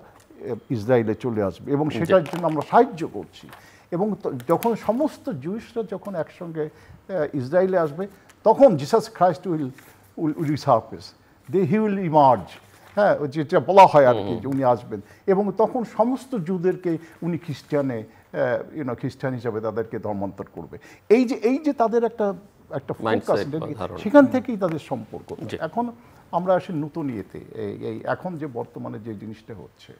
ইসরায়েলে চলে আসবে এবং সেটার জন্য আমরা সাহায্য করছি। এবং যখন সমস্ত জুইশরা যখন একসঙ্গে ইসরায়েলে আসবে, তখন Jesus Christ will resurface, he will emerge. হ্যাঁ, যেটা বলা হয় আর কি, যে উনি আসবেন এবং তখন সমস্ত জুদেরকে উনি খ্রিস্টান হিসাবে তাদেরকে ধর্মান্তর করবে। এই যে তাদের একটা ফোকাস, সেখান থেকেই তাদের সম্পর্ক। এখন আমরা আসি নতুন ইয়েতে, এই এখন যে বর্তমানে যে জিনিসটা হচ্ছে,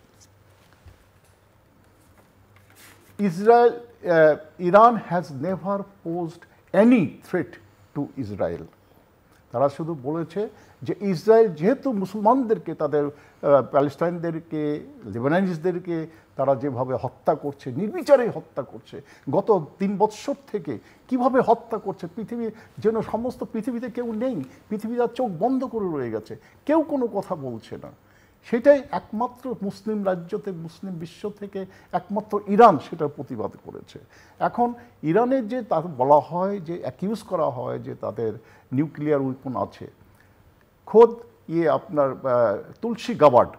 Iran has never posed any threat to Israel. তারা শুধু বলেছে যে ইসরায়েল যেহেতু মুসলমানদেরকে, তাদের প্যালেস্টাইনদেরকে, লেবাননিজদেরকে তারা যেভাবে হত্যা করছে, নির্বিচারে হত্যা করছে, গত 3 বৎসর থেকে কিভাবে হত্যা করছে, যেন সমস্ত পৃথিবীতে কেউ নেই, পৃথিবীর চোখ বন্ধ করে রয়ে গেছে, কেউ কোনো কথা বলছে না। সেটাই একমাত্র মুসলিম রাজ্যতে, মুসলিম বিশ্ব থেকে একমাত্র ইরান সেটার প্রতিবাদ করেছে। এখন ইরানের যে তার বলা হয়, যে অ্যাকিউজ করা হয় যে তাদের নিউক্লিয়ার উইপন আছে, খোদ আপনার তুলসী গাবার্ড,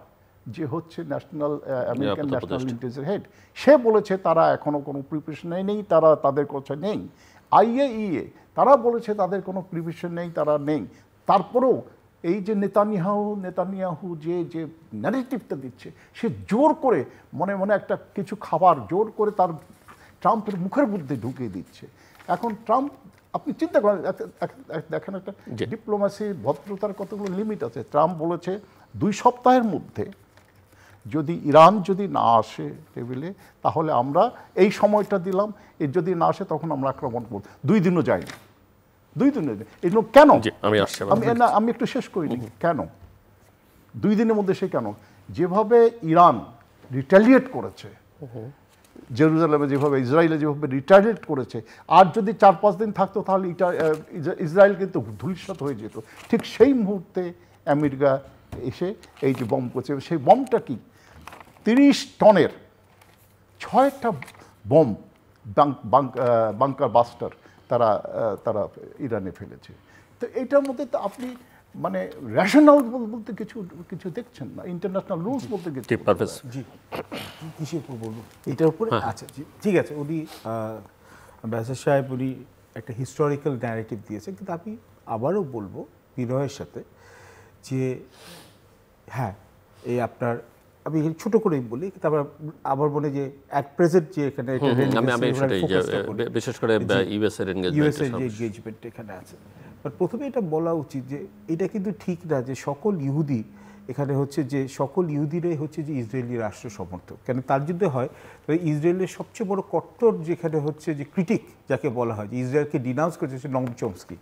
যে হচ্ছে ন্যাশনাল আমেরিকান নিরাপত্তা ন্যাশনাল উপদেষ্টা। ইন্টেলিজেন্স হেড, সে বলেছে তারা এখনো কোনো প্রিপারেশন নেই, তারা তাদের কাছে নেই। IAEA তারা বলেছে তাদের কোনো প্রিপারেশন নেই, তারা নেই। তারপরেও এই যে নেতানিয়াহু যে ন্যারেটিভটা দিচ্ছে, সে জোর করে মনে মনে একটা কিছু খাবার জোর করে তার ট্রাম্পের মুখের মধ্যে ঢুকিয়ে দিচ্ছে। এখন ট্রাম্প, আপনি চিন্তা করেন, দেখেন একটা ডিপ্লোম্যাসি ভদ্রতার কতগুলো লিমিট আছে। ট্রাম্প বলেছে 2 সপ্তাহের মধ্যে যদি ইরান যদি না আসে টেবিলে, তাহলে আমরা এই সময়টা দিলাম, এর যদি না আসে তখন আমরা আক্রমণ করব। 2 দিনও যায়নি, 2 দিনও যায়নি। এগুলো কেন? আমি একটু শেষ করিনি। কেন 2 দিনের মধ্যে? সে কেন? যেভাবে ইরান রিটালিয়েট করেছে জেরুজালেমে, যেভাবে ইসরায়েলে যেভাবে রিটালিয়েট করেছে, আর যদি 4-5 দিন থাকতো তাহলে ইসরায়েল কিন্তু ধূলিসাৎ হয়ে যেত। ঠিক সেই মুহূর্তে আমেরিকা এসে এই যে বম করছে, সেই বমটা কি 30 টনের 6টা বম বাংকার বাস্টার তারা ইরানে ফেলেছে। তো এটার মধ্যে তো আপনি মানে রেশনাল বলতে কিছু দেখছেন না, ইন্টারন্যাশনাল রুলস বলতে কিছু। জি, কিসের উপর বলবো এটার উপরে? আচ্ছা জি, ঠিক আছে। উনি ব্যাসার সাহেব উনি একটা হিস্টোরিক্যাল ন্যারেটিভ দিয়েছে, কিন্তু আমি আবারও বলবো বিনয়ের সাথে যে হ্যাঁ, এই আপনার আমি ছোট করেই বলি, তারপর আবার বলে যে অ্যাট প্রেজেন্ট যে এখানে বিশেষ করে ইউএস এর এনগেজমেন্ট এখানে আছে। বাট প্রথমে এটা বলা উচিত যে এটা কিন্তু ঠিক না যে সকল ইহুদি এখানে হচ্ছে যে সকল ইহুদিরাই হচ্ছে যে ইসরায়েলি রাষ্ট্র সমর্থক। কেন তার যদি হয় তবে ইসরায়েলের সবচেয়ে বড় কট্টর যেখানে হচ্ছে যে ক্রিটিক যাকে বলা হয়, যে ইসরায়েলকে ডিনাউন্স করেছে, সে নম চমস্কি,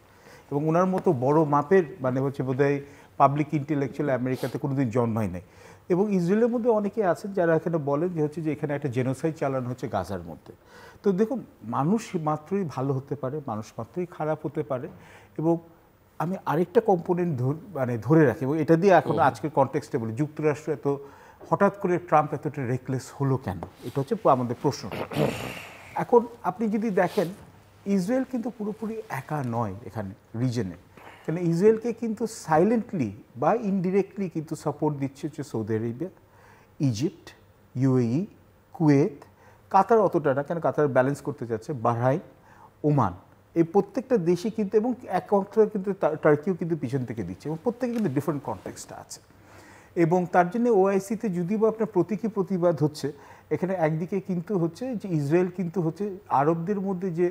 এবং ওনার মতো বড় মাপের মানে হচ্ছে বোধহয় পাবলিক ইন্টেলেকচুয়াল আমেরিকাতে কোনোদিন জন্মায় নাই। এবং ইসরায়েলের মধ্যে অনেকে আছেন যারা এখানে বলেন যে হচ্ছে যে এখানে একটা জেনোসাইড চালানো হচ্ছে গাজার মধ্যে। তো দেখুন, মানুষ মাত্রই ভালো হতে পারে, মানুষ মাত্রই খারাপ হতে পারে। এবং আমি আরেকটা কম্পোনেন্ট ধরে রাখি, এবং এটা দিয়ে এখন আজকের কনটেক্সটে বলি, যুক্তরাষ্ট্র এত হঠাৎ করে ট্রাম্প এতটা রেকলেস হলো কেন, এটা হচ্ছে আমাদের প্রশ্ন। এখন আপনি যদি দেখেন, ইসরায়েল কিন্তু পুরোপুরি একা নয় এখানে রিজনে, কেন ইসরায়েলকে কিন্তু সাইলেন্টলি বা ইনডিরেক্টলি কিন্তু সাপোর্ট দিচ্ছে হচ্ছে Saudi Arabia, Egypt, UAE, Kuwait, Qatar অতটা না, কেন কাতার ব্যালেন্স করতে যাচ্ছে, বাহরাইন, ওমান, এই প্রত্যেকটা দেশই কিন্তু, এবং এক অর্থ কিন্তু টার্কিও কিন্তু পিছন থেকে দিচ্ছে, এবং প্রত্যেকে কিন্তু ডিফারেন্ট কনটেক্সটটা আছে। এবং তার জন্য OIC-তে যদিও বা আপনার প্রতীকী প্রতিবাদ হচ্ছে, এখানে একদিকে কিন্তু হচ্ছে যে ইসরায়েল কিন্তু হচ্ছে আরবদের মধ্যে যে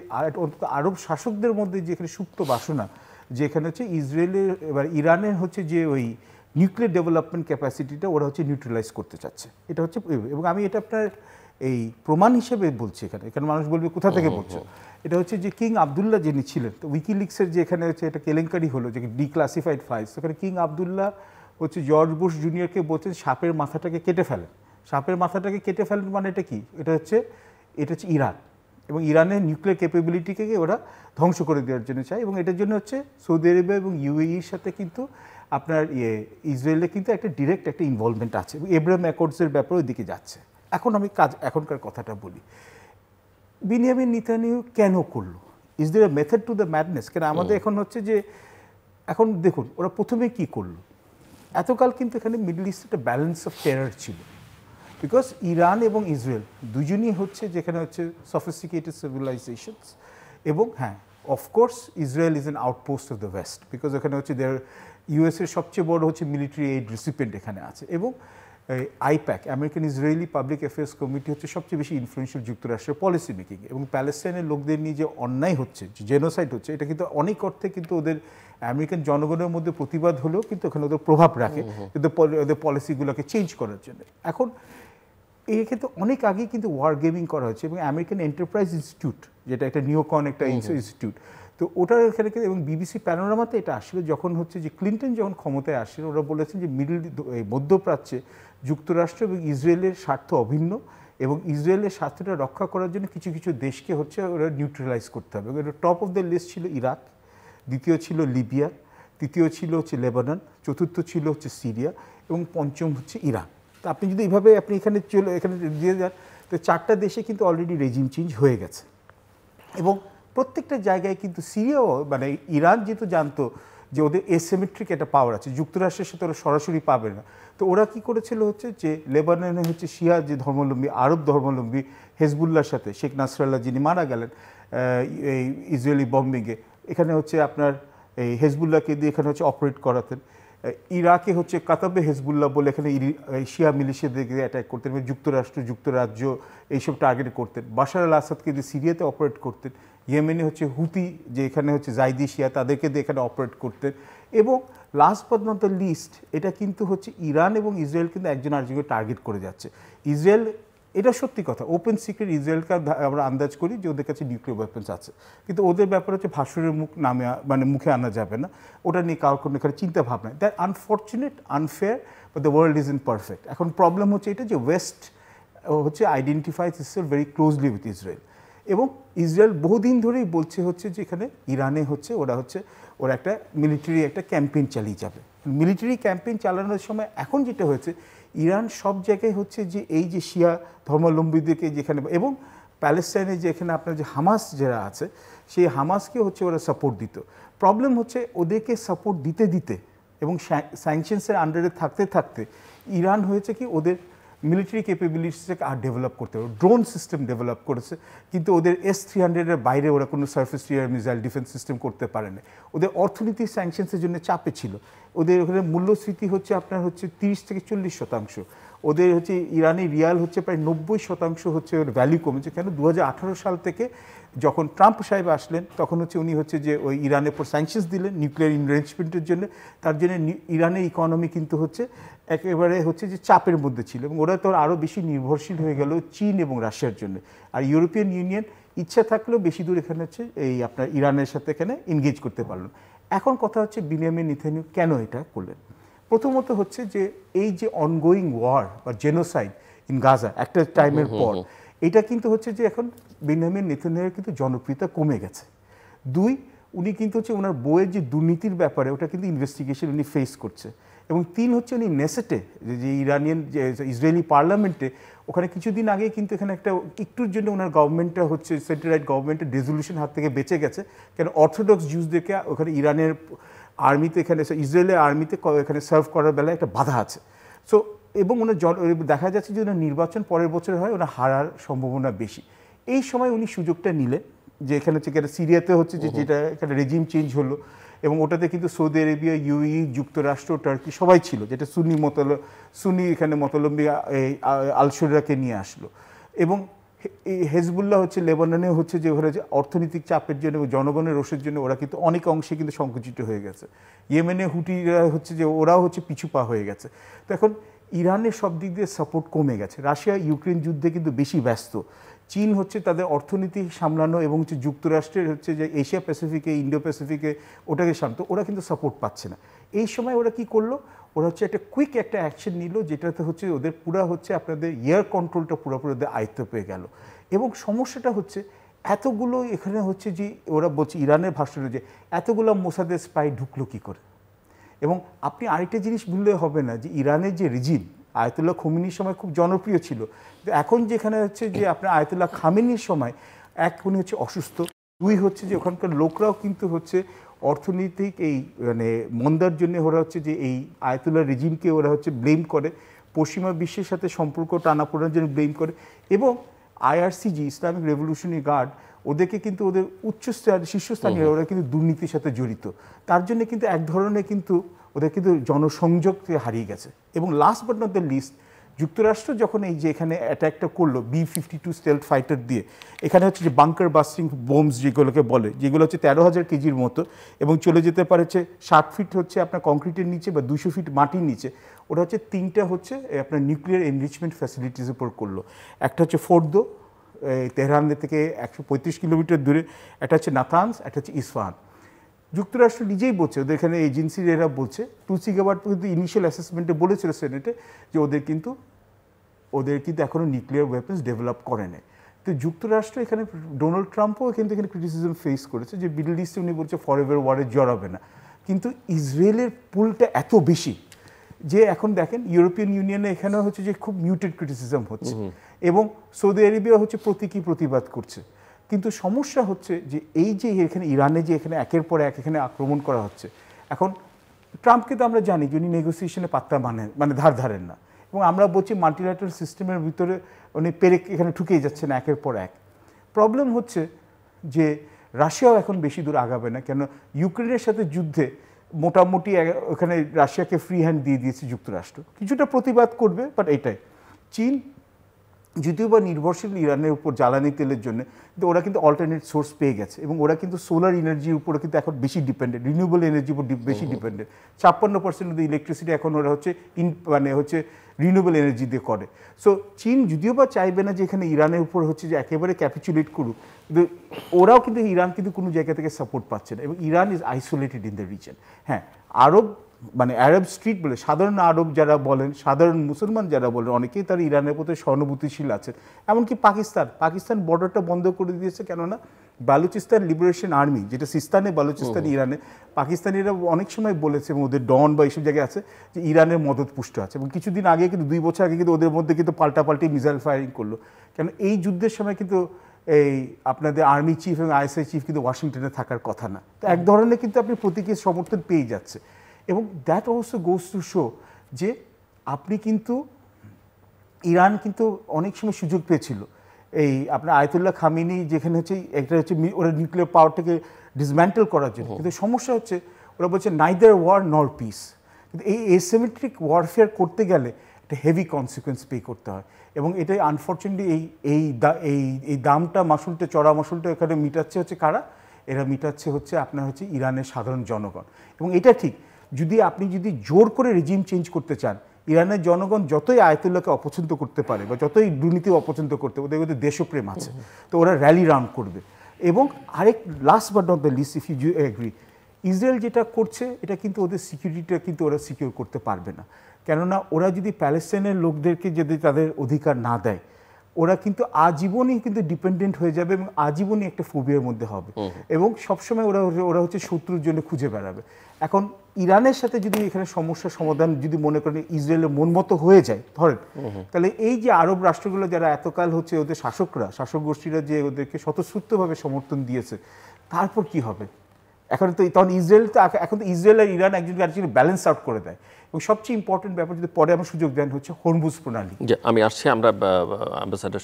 অন্তত আরব শাসকদের মধ্যে যে এখানে সুপ্ত বাসনা, যে এখানে হচ্ছে ইসরায়েলের এবার ইরানের হচ্ছে যে ওই নিউক্লিয়ার ডেভেলপমেন্ট ক্যাপাসিটিটা ওরা হচ্ছে নিউট্রালাইজ করতে চাচ্ছে, এটা হচ্ছে। এবং আমি এটা আপনার এই প্রমাণ হিসেবে বলছি, এখানে মানুষ বলবে কোথা থেকে বলছো, এটা হচ্ছে যে কিং আবদুল্লাহ যিনি ছিলেন, তো উইকিলিক্সের যে এখানে হচ্ছে এটা কেলেঙ্কারি হলো, যে ডিক্লাসিফাইড ফাইলস, সেখানে কিং আবদুল্লাহ হচ্ছে জর্জ বুশ জুনিয়রকে বলছেন সাপের মাথাটাকে কেটে ফেলেন। সাপের মাথাটাকে কেটে ফেলেন মানে এটা কি? এটা হচ্ছে ইরান, এবং ইরানের নিউক্লিয়ার ক্যাপাবিলিটিকে ওরা ধ্বংস করে দেওয়ার জন্য চায়। এবং এটার জন্য হচ্ছে সৌদি আরবিয়া এবং UAE-র সাথে কিন্তু আপনার ইসরায়েলের কিন্তু একটা ডিরেক্ট একটা ইনভলভমেন্ট আছে, এবং এব্রাহাম অ্যাকর্ডসের ব্যাপারে ওই দিকে যাচ্ছে। এখন আমি এখনকার কথাটা বলি, বিনিয়ামিন নেতানিয়াহু কেন করলো? Is there a method to the madness? কেন আমাদের এখন হচ্ছে যে, এখন দেখুন ওরা প্রথমে কি করলো, এতকাল কিন্তু এখানে মিডল ইস্টে একটা ব্যালেন্স অফ টেরার ছিল, বিকজ ইরান এবং ইসরায়েল দুজনই হচ্ছে যেখানে হচ্ছে সফিস্টিকেটেড সিভিলাইজেশনস, এবং হ্যাঁ of course Israel is an outpost of the West, because এখানে হচ্ছে US-এর সবচেয়ে বড় হচ্ছে মিলিটারি এইড রিসিপিয়েন্ট এখানে আছে, এবং I-PAC American Israeli public affairs committee হচ্ছে সবচেয়ে বেশি ইনফ্লুয়েন্সিয়াল যুক্তরাষ্ট্রের পলিসি মেকিং। এবং প্যালেস্টাইনের লোকদের নিয়ে যে অন্যায় হচ্ছে, যে জেনোসাইড হচ্ছে, এটা কিন্তু অনেক অর্থে কিন্তু ওদের আমেরিকান জনগণের মধ্যে প্রতিবাদ হলেও কিন্তু ওখানে ওদের প্রভাব রাখে কিন্তু ওদের পলিসিগুলোকে চেঞ্জ করার জন্য। এখন এই ক্ষেত্রে অনেক আগেই কিন্তু ওয়ার গেমিং করা হচ্ছে, এবং আমেরিকান এন্টারপ্রাইজ ইনস্টিটিউট, যেটা একটা নিওকন একটা ইনস্টিটিউট, তো ওটার এখানে এবং BBC প্যানোরামাতে এটা আসলে যখন হচ্ছে যে ক্লিন্টন যখন ক্ষমতায় আসেন, ওরা বলেছেন যে মধ্যপ্রাচ্যে যুক্তরাষ্ট্র এবং ইসরায়েলের স্বার্থ অভিন্ন, এবং ইসরায়েলের স্বার্থটা রক্ষা করার জন্য কিছু কিছু দেশকে হচ্ছে ওরা নিউট্রালাইজ করতে হবে। এবং টপ অফ দ্য লিস্ট ছিল ইরাক, দ্বিতীয় ছিল লিবিয়া, তৃতীয় ছিল হচ্ছে লেবানন, চতুর্থ ছিল হচ্ছে সিরিয়া, এবং পঞ্চম হচ্ছে ইরান। তো আপনি যদি এইভাবে আপনি এখানে দিয়ে যান, তো 4টা দেশে কিন্তু অলরেডি রেজিম চেঞ্জ হয়ে গেছে, এবং প্রত্যেকটা জায়গায় কিন্তু সিরিয়াও মানে ইরান যেহেতু জানতো যে ওদের এসিমেট্রিক একটা পাওয়ার আছে, যুক্তরাষ্ট্রের সাথে ওরা সরাসরি পাবে না। তো ওরা কি করেছিল হচ্ছে যে লেবাননে হচ্ছে শিয়া যে ধর্মাবলম্বী আরব ধর্মাবলম্বী হেজবুল্লাহর সাথে শেখ নাসরাল্লাহ যিনি মারা গেলেন এই ইসরায়েলি বম্বিংয়ে, এখানে হচ্ছে আপনার এই হেজবুল্লাহকে দিয়ে এখানে হচ্ছে অপারেট করাতেন। ইরাকে হচ্ছে কাতাবে হেজবুল্লাহ বলে এখানে শিয়া মিলিশিয়াদেরকে অ্যাটাক করতেন, যুক্তরাষ্ট্র যুক্তরাজ্য এইসব টার্গেট করতেন। বাশার আল আসাদকে দিয়ে সিরিয়াতে অপারেট করতেন। ইয়েমেনে হচ্ছে হুতি যে এখানে হচ্ছে জাইদি শিয়া তাদেরকে দিয়ে এখানে অপারেট করতেন। এবং last but not the least, এটা কিন্তু হচ্ছে ইরান এবং ইসরায়েল কিন্তু একজন আরেকজনকে টার্গেট করে যাচ্ছে। ইসরায়েল, এটা সত্যি কথা, ওপেন সিক্রেট, ইসরায়েলকে আমরা আন্দাজ করি যে ওদের কাছে নিউক্লিয়ার ওয়েপন্স আছে, কিন্তু ওদের ব্যাপারে হচ্ছে ভাসুরের মুখ নামে মানে মুখে আনা যাবে না, ওটা নিয়ে কারোর কোনো এখানে চিন্তা ভাবনা। That unfortunate, unfair, but the world is in perfect. এখন প্রবলেম হচ্ছে এটা যে ওয়েস্ট হচ্ছে identifies itself very closely with Israel, এবং ইসরায়েল বহুদিন ধরেই বলছে হচ্ছে যে এখানে ইরানে হচ্ছে ওরা একটা মিলিটারি একটা ক্যাম্পেইন চালিয়ে যাবে। মিলিটারি ক্যাম্পেইন চালানোর সময় এখন যেটা হয়েছে, ইরান সব জায়গায় হচ্ছে যে এই যে শিয়া ধর্মাবলম্বীদেরকে যেখানে, এবং প্যালেস্টাইনে যে এখানে আপনার যে হামাস যারা আছে সেই হামাসকে হচ্ছে ওরা সাপোর্ট দিত। প্রবলেম হচ্ছে ওদেরকে সাপোর্ট দিতে দিতে এবং স্যাংশনসের আন্ডারে থাকতে থাকতে ইরান হয়েছে কি ওদের মিলিটারি ক্যাপাবিলিটিসটাকে আর ডেভেলপ করতে হবে। ড্রোন সিস্টেম ডেভেলপ করেছে, কিন্তু ওদের S-300-এর বাইরে ওরা কোনো surface two air missile defence system করতে পারে না। ওদের অর্থনীতি স্যাংশনসের জন্য চাপে ছিল। ওদের ওখানে মূল্যস্ফীতি হচ্ছে আপনার হচ্ছে 30 থেকে 40%। ওদের হচ্ছে ইরানি রিয়াল হচ্ছে প্রায় 90% হচ্ছে ওর ভ্যালু কমেছে। কেন? 2018 সাল থেকে যখন ট্রাম্প সাহেব আসলেন তখন হচ্ছে উনি হচ্ছে যে ওই ইরানের উপর স্যাংশনস দিলেন নিউক্লিয়ার ইনরিচমেন্টের জন্য। তার জন্য ইরানের ইকোনমি কিন্তু হচ্ছে একেবারে হচ্ছে যে চাপের মধ্যে ছিল, এবং ওরা তো আরও বেশি নির্ভরশীল হয়ে গেল চীন এবং রাশিয়ার জন্য। আর ইউরোপিয়ান ইউনিয়ন ইচ্ছা থাকলেও বেশি দূর এখানে হচ্ছে এই আপনার ইরানের সাথে এখানে এনগেজ করতে পারল। এখন কথা হচ্ছে বিনিয়ামিন নেতানিয়াহু কেন এটা করলেন? প্রথমত হচ্ছে যে এই যে অনগোয়িং ওয়ার বা জেনোসাইড ইন গাজা একটা টাইমের পর, এটা কিন্তু হচ্ছে যে এখন বিনিয়ামিন নেতানিয়াহুর কিন্তু জনপ্রিয়তা কমে গেছে। দুই, উনি কিন্তু হচ্ছে ওনার বইয়ের যে দুর্নীতির ব্যাপারে ওটা কিন্তু ইনভেস্টিগেশন উনি ফেস করছে। এবং তিন হচ্ছে উনি নেসেটে যে ইরানিয়ান যে ইসরায়েলি পার্লামেন্টে ওখানে কিছুদিন আগে কিন্তু এখানে একটা একটুর জন্য ওনার গভর্নমেন্টটা হচ্ছে সেন্ট্রাল রাইট গভর্নমেন্টের রেজলিউশন হাত থেকে বেঁচে গেছে। কেন? অর্থোডক্স জুসদেরকে ওখানে ইরানের আর্মিতে এখানে ইসরায়েলের আর্মিতে এখানে সার্ভ করার বেলায় একটা বাধা আছে। সো এবং ওনার দেখা যাচ্ছে যে ওনার নির্বাচন পরের বছর হয়, ওনার হারার সম্ভাবনা বেশি। এই সময় উনি সুযোগটা নিলেন যে এখানে হচ্ছে সিরিয়াতে হচ্ছে যে যেটা এখানে রেজিম চেঞ্জ হলো, এবং ওটাতে কিন্তু সৌদি আরবিয়া, ইউএই, যুক্তরাষ্ট্র, টার্কি সবাই ছিল, যেটা সুন্নি এখানে মতলম্বী আল শরিয়াকে নিয়ে আসলো। এবং হেজবুল্লাহ হচ্ছে লেবাননে হচ্ছে যে ওরা যে অর্থনৈতিক চাপের জন্য এবং জনগণের রোষের জন্য ওরা কিন্তু অনেক অংশে কিন্তু সংকুচিত হয়ে গেছে। ইয়েমেনে হুটিরা হচ্ছে যে ওরাও হচ্ছে পিছু পা হয়ে গেছে। তো এখন ইরানের সব দিক দিয়ে সাপোর্ট কমে গেছে। রাশিয়া ইউক্রেন যুদ্ধে কিন্তু বেশি ব্যস্ত। চীন হচ্ছে তাদের অর্থনীতি সামলানো এবং হচ্ছে যুক্তরাষ্ট্রের হচ্ছে যে এশিয়া প্যাসিফিকে, ইন্ডো প্যাসিফিকে ওটাকে সামলাতো, ওরা কিন্তু সাপোর্ট পাচ্ছে না। এই সময় ওরা কি করলো? ওরা হচ্ছে একটা কুইক একটা অ্যাকশন নিল, যেটাতে হচ্ছে ওদের পুরা হচ্ছে আপনাদের এয়ার কন্ট্রোলটা পুরোপুরি ওদের আয়ত্ত পেয়ে গেল। এবং সমস্যাটা হচ্ছে এতগুলো এখানে হচ্ছে যে ওরা বলছে ইরানের ভাষণে যে এতগুলো মোসাদের স্পাই ঢুকলো কী করে। এবং আপনি আরেকটা জিনিস ভুললে হবে না যে ইরানের যে রিজিম আয়াতুল্লাহ খোমেনির সময় খুব জনপ্রিয় ছিল, এখন যেখানে হচ্ছে যে আপনার আয়াতুল্লাহ খামেনির সময় এক উনি হচ্ছে অসুস্থ, দুই হচ্ছে যে ওখানকার লোকরাও কিন্তু হচ্ছে অর্থনৈতিক এই মানে মন্দার জন্য ওরা হচ্ছে যে এই আয়াতুল্লাহ রিজিমকে ওরা হচ্ছে ব্লেম করে, পশ্চিমা বিশ্বের সাথে সম্পর্ক টানাপোড়ার জন্য ব্লেম করে। এবং IRGC ইসলামিক রেভলিউশনারি গার্ড ওদেরকে কিন্তু ওদের শীর্ষস্থানীয় ওরা কিন্তু দুর্নীতির সাথে জড়িত, তার জন্য কিন্তু এক ধরনের কিন্তু ওদের কিন্তু জনসংযোগ হারিয়ে গেছে। এবং last but not the least, যুক্তরাষ্ট্র যখন এই যে এখানে অ্যাটাকটা করলো B-52 স্টেলথ ফাইটার দিয়ে, এখানে হচ্ছে যে বাংকার বাস্টিং বোমস যেগুলোকে বলে, যেগুলো হচ্ছে 13,000 কেজির মতো এবং চলে যেতে পারে হচ্ছে 60 ফিট হচ্ছে আপনার কংক্রিটের নিচে বা 200 ফিট মাটির নিচে। ওটা হচ্ছে তিনটা হচ্ছে আপনার নিউক্লিয়ার এনরিচমেন্ট ফ্যাসিলিটিসের উপর করলো। একটা হচ্ছে ফোর্দো তেহরান থেকে 135 কিলোমিটার দূরে, একটা হচ্ছে নাতানস, একটা হচ্ছে ইস্পাহান। যুক্তরাষ্ট্র নিজেই বলছে, ওদের এখানে এজেন্সির এরা বলছে, তুলসি গ্যাবার্ড কিন্তু ইনিশিয়াল অ্যাসেসমেন্টে বলেছিল সেনেটে যে ওদের কিন্তু এখনও নিউক্লিয়ার ওয়েপন্স ডেভেলপ করে নেই। তো যুক্তরাষ্ট্র এখানে ডোনাল্ড ট্রাম্পও কিন্তু এখানে ক্রিটিসিজম ফেস করেছে যে মিডল ইস্টে উনি বলছে ফরএভার ওয়ারে জড়াবে না। কিন্তু ইসরায়েলের পুলটা এত বেশি যে এখন দেখেন ইউরোপিয়ান ইউনিয়নে এখানে হচ্ছে যে খুব মিউটেড ক্রিটিসিজম হচ্ছে, এবং সৌদি আরবিয়া হচ্ছে প্রতীকী প্রতিবাদ করছে। কিন্তু সমস্যা হচ্ছে যে এই যে এখানে ইরানে যে এখানে একের পর এক এখানে আক্রমণ করা হচ্ছে, এখন ট্রাম্পকে তো আমরা জানি যে উনি নেগোসিয়েশনে পাত্তা মানে ধার ধারেন না, এবং আমরা বলছি মাল্টিল্যাটারাল সিস্টেমের ভিতরে উনি পেরেক এখানে ঠুকেই যাচ্ছেন একের পর এক। প্রবলেম হচ্ছে যে রাশিয়াও এখন বেশি দূর আগাবে না, কেন ইউক্রেনের সাথে যুদ্ধে মোটামুটি ওখানে রাশিয়াকে ফ্রি হ্যান্ড দিয়ে দিয়েছে যুক্তরাষ্ট্র, কিছুটা প্রতিবাদ করবে, বাট এটাই। চীন যদিও বা নির্ভরশীল ইরানের উপর জ্বালানি তেলের জন্য, কিন্তু ওরা কিন্তু অল্টারনেট সোর্স পেয়ে গেছে, এবং ওরা কিন্তু সোলার এনার্জির উপরে কিন্তু এখন বেশি ডিপেন্ডেন্ট, রিনিউয়েবল এনার্জির উপর বেশি ডিপেন্ডেন্ট। 56% অফ দ্য ইলেকট্রিসিটি এখন ওরা হচ্ছে রিনিউয়েবল এনার্জি দিয়ে করে। সো চীন যদিও বা চাইবে না যে এখানে ইরানের উপর হচ্ছে যে একেবারে ক্যাপিচুলেট করুক, কিন্তু ওরাও কিন্তু ইরান কিন্তু কোনো জায়গা থেকে সাপোর্ট পাচ্ছে না, এবং Iran is isolated in the reason. হ্যাঁ, আরব আরব স্ট্রিট বলে সাধারণ আরব যারা বলেন, সাধারণ মুসলমান যারা বলেন, অনেকেই তার ইরানের প্রতি সহানুভূতিশীল আছেন। এমনকি পাকিস্তান বর্ডারটা বন্ধ করে দিয়েছে, কেননা বালুচিস্তান লিবারেশন আর্মি, যেটা সিস্তানে বালুচিস্তান ইরানে, পাকিস্তানিরা অনেক সময় বলেছে, এবং ওদের ডন বা এইসব জায়গায় আছে যে ইরানের মদত পুষ্ট আছে, এবং কিছুদিন আগে কিন্তু 2 বছর আগে কিন্তু ওদের মধ্যে কিন্তু পাল্টাপাল্টি মিসাইল ফায়ারিং করলো। কেন এই যুদ্ধের সময় কিন্তু এই আপনাদের আর্মি চিফ এবং আইএসআই চিফ কিন্তু ওয়াশিংটনে থাকার কথা না, তো এক ধরনের কিন্তু আপনি প্রতীকী সমর্থন পেয়ে যাচ্ছে। এবং that also goes to show যে আপনি কিন্তু ইরান কিন্তু অনেক সময় সুযোগ পেয়েছিল, এই আপনার আয়াতুল্লাহ খামেনি যেখানে হচ্ছে একটা হচ্ছে ওরা নিউক্লিয়ার পাওয়ারটাকে ডিসম্যান্টেল করার জন্য, কিন্তু সমস্যা হচ্ছে ওরা বলছে নাইদার ওয়ার নর পিস। কিন্তু এই এসিমেট্রিক ওয়ারফেয়ার করতে গেলে একটা হেভি কনসিকুয়েন্স পে করতে হয়, এবং এটাই আনফর্চুনেটলি এই দামটা মাসুলটা চড়া মাসুলটা এখানে মিটাচ্ছে হচ্ছে কারা? এরা মিটাচ্ছে হচ্ছে আপনার হচ্ছে ইরানের সাধারণ জনগণ। এবং এটা ঠিক, আপনি যদি জোর করে রেজিম চেঞ্জ করতে চান, ইরানের জনগণ যতই আয়াতুল্লাহকে অপছন্দ করতে পারে বা যতই দুর্নীতি অপছন্দ করতে, ওদের মধ্যে দেশপ্রেম আছে, তো ওরা র্যালি রাউন্ড করবে। এবং আরেক last but not the least, if you agree, Israel যেটা করছে এটা কিন্তু ওদের সিকিউরিটিটা কিন্তু ওরা সিকিউর করতে পারবে না, কেননা ওরা যদি প্যালেস্টাইনের লোকদেরকে যদি তাদের অধিকার না দেয়, ওরা কিন্তু আজীবনই কিন্তু ডিপেন্ডেন্ট হয়ে যাবে, এবং আজীবনই একটা ফোবিয়ার মধ্যে হবে, এবং সবসময় ওরা হচ্ছে শত্রুর জন্য খুঁজে বেড়াবে। এখন ইরানের সাথে যদি এখানে সমস্যার সমাধান যদি মনে করেন ইসরায়েলের মন মতো হয়ে যায় ধরেন, তাহলে এই যে আরব রাষ্ট্রগুলো যারা এতকাল হচ্ছে ওদের শাসক গোষ্ঠীরা যে ওদেরকে স্বতঃস্ফূর্তভাবে সমর্থন দিয়েছে, তারপর কি হবে? এখন তো তখন এখন তো ইসরায়েল আর ইরান একজনকে আরেকজনকে ব্যালেন্স আউট করে দেয়। এবং সবচেয়ে ইম্পর্টেন্ট ব্যাপার যদি পরে আমার সুযোগ দেন হচ্ছে হরমুজ প্রণালী। আমি আসছি, আমরা অ্যাম্বাসাডার